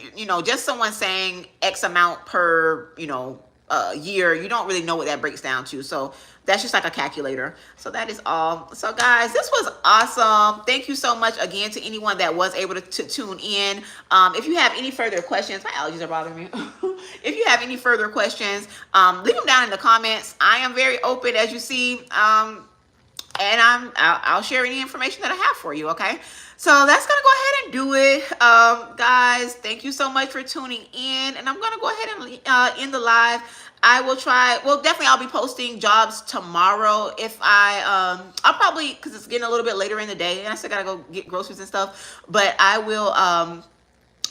just someone saying X amount per, year, you don't really know what that breaks down to. So that's just like a calculator. So that is all. So guys, this was awesome. Thank you so much again to anyone that was able to tune in. If you have any further questions, my allergies are bothering me. If you have any further questions, leave them down in the comments. I am very open, as you see, and I'll share any information that I have for you. Okay. So that's going to go ahead and do it. Guys, thank you so much for tuning in. And I'm going to go ahead and end the live. I will try, well, definitely I'll be posting jobs tomorrow. If I'll probably, because it's getting a little bit later in the day, and I still got to go get groceries and stuff. But I will, I'll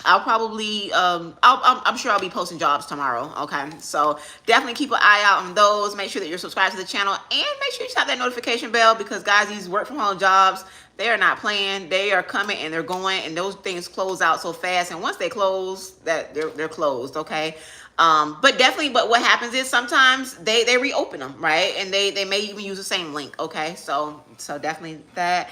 probably, I'm sure I'll be posting jobs tomorrow. Okay. So definitely keep an eye out on those. Make sure that you're subscribed to the channel, and make sure you tap that notification bell, because guys, these work from home jobs, they are not playing. They are coming and they're going, and those things close out so fast. And once they close, that they're closed. Okay. But what happens is sometimes they reopen them, right? And they may even use the same link. Okay. So definitely that.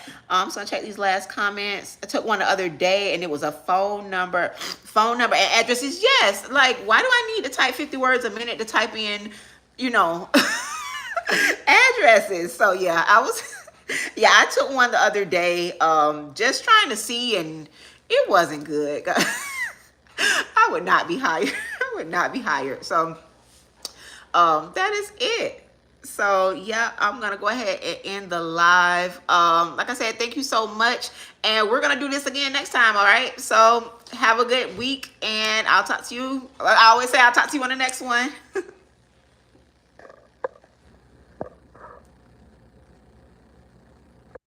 So I check these last comments. I took one the other day, and it was a phone number and addresses. Yes. Like, why do I need to type 50 words a minute to type in, addresses? So yeah, yeah, I took one the other day, just trying to see, and it wasn't good. I would not be hired. I would not be hired. So, that is it. So yeah, I'm going to go ahead and end the live. Like I said, thank you so much. And we're going to do this again next time. All right. So have a good week, and I'll talk to you. I always say I'll talk to you on the next one.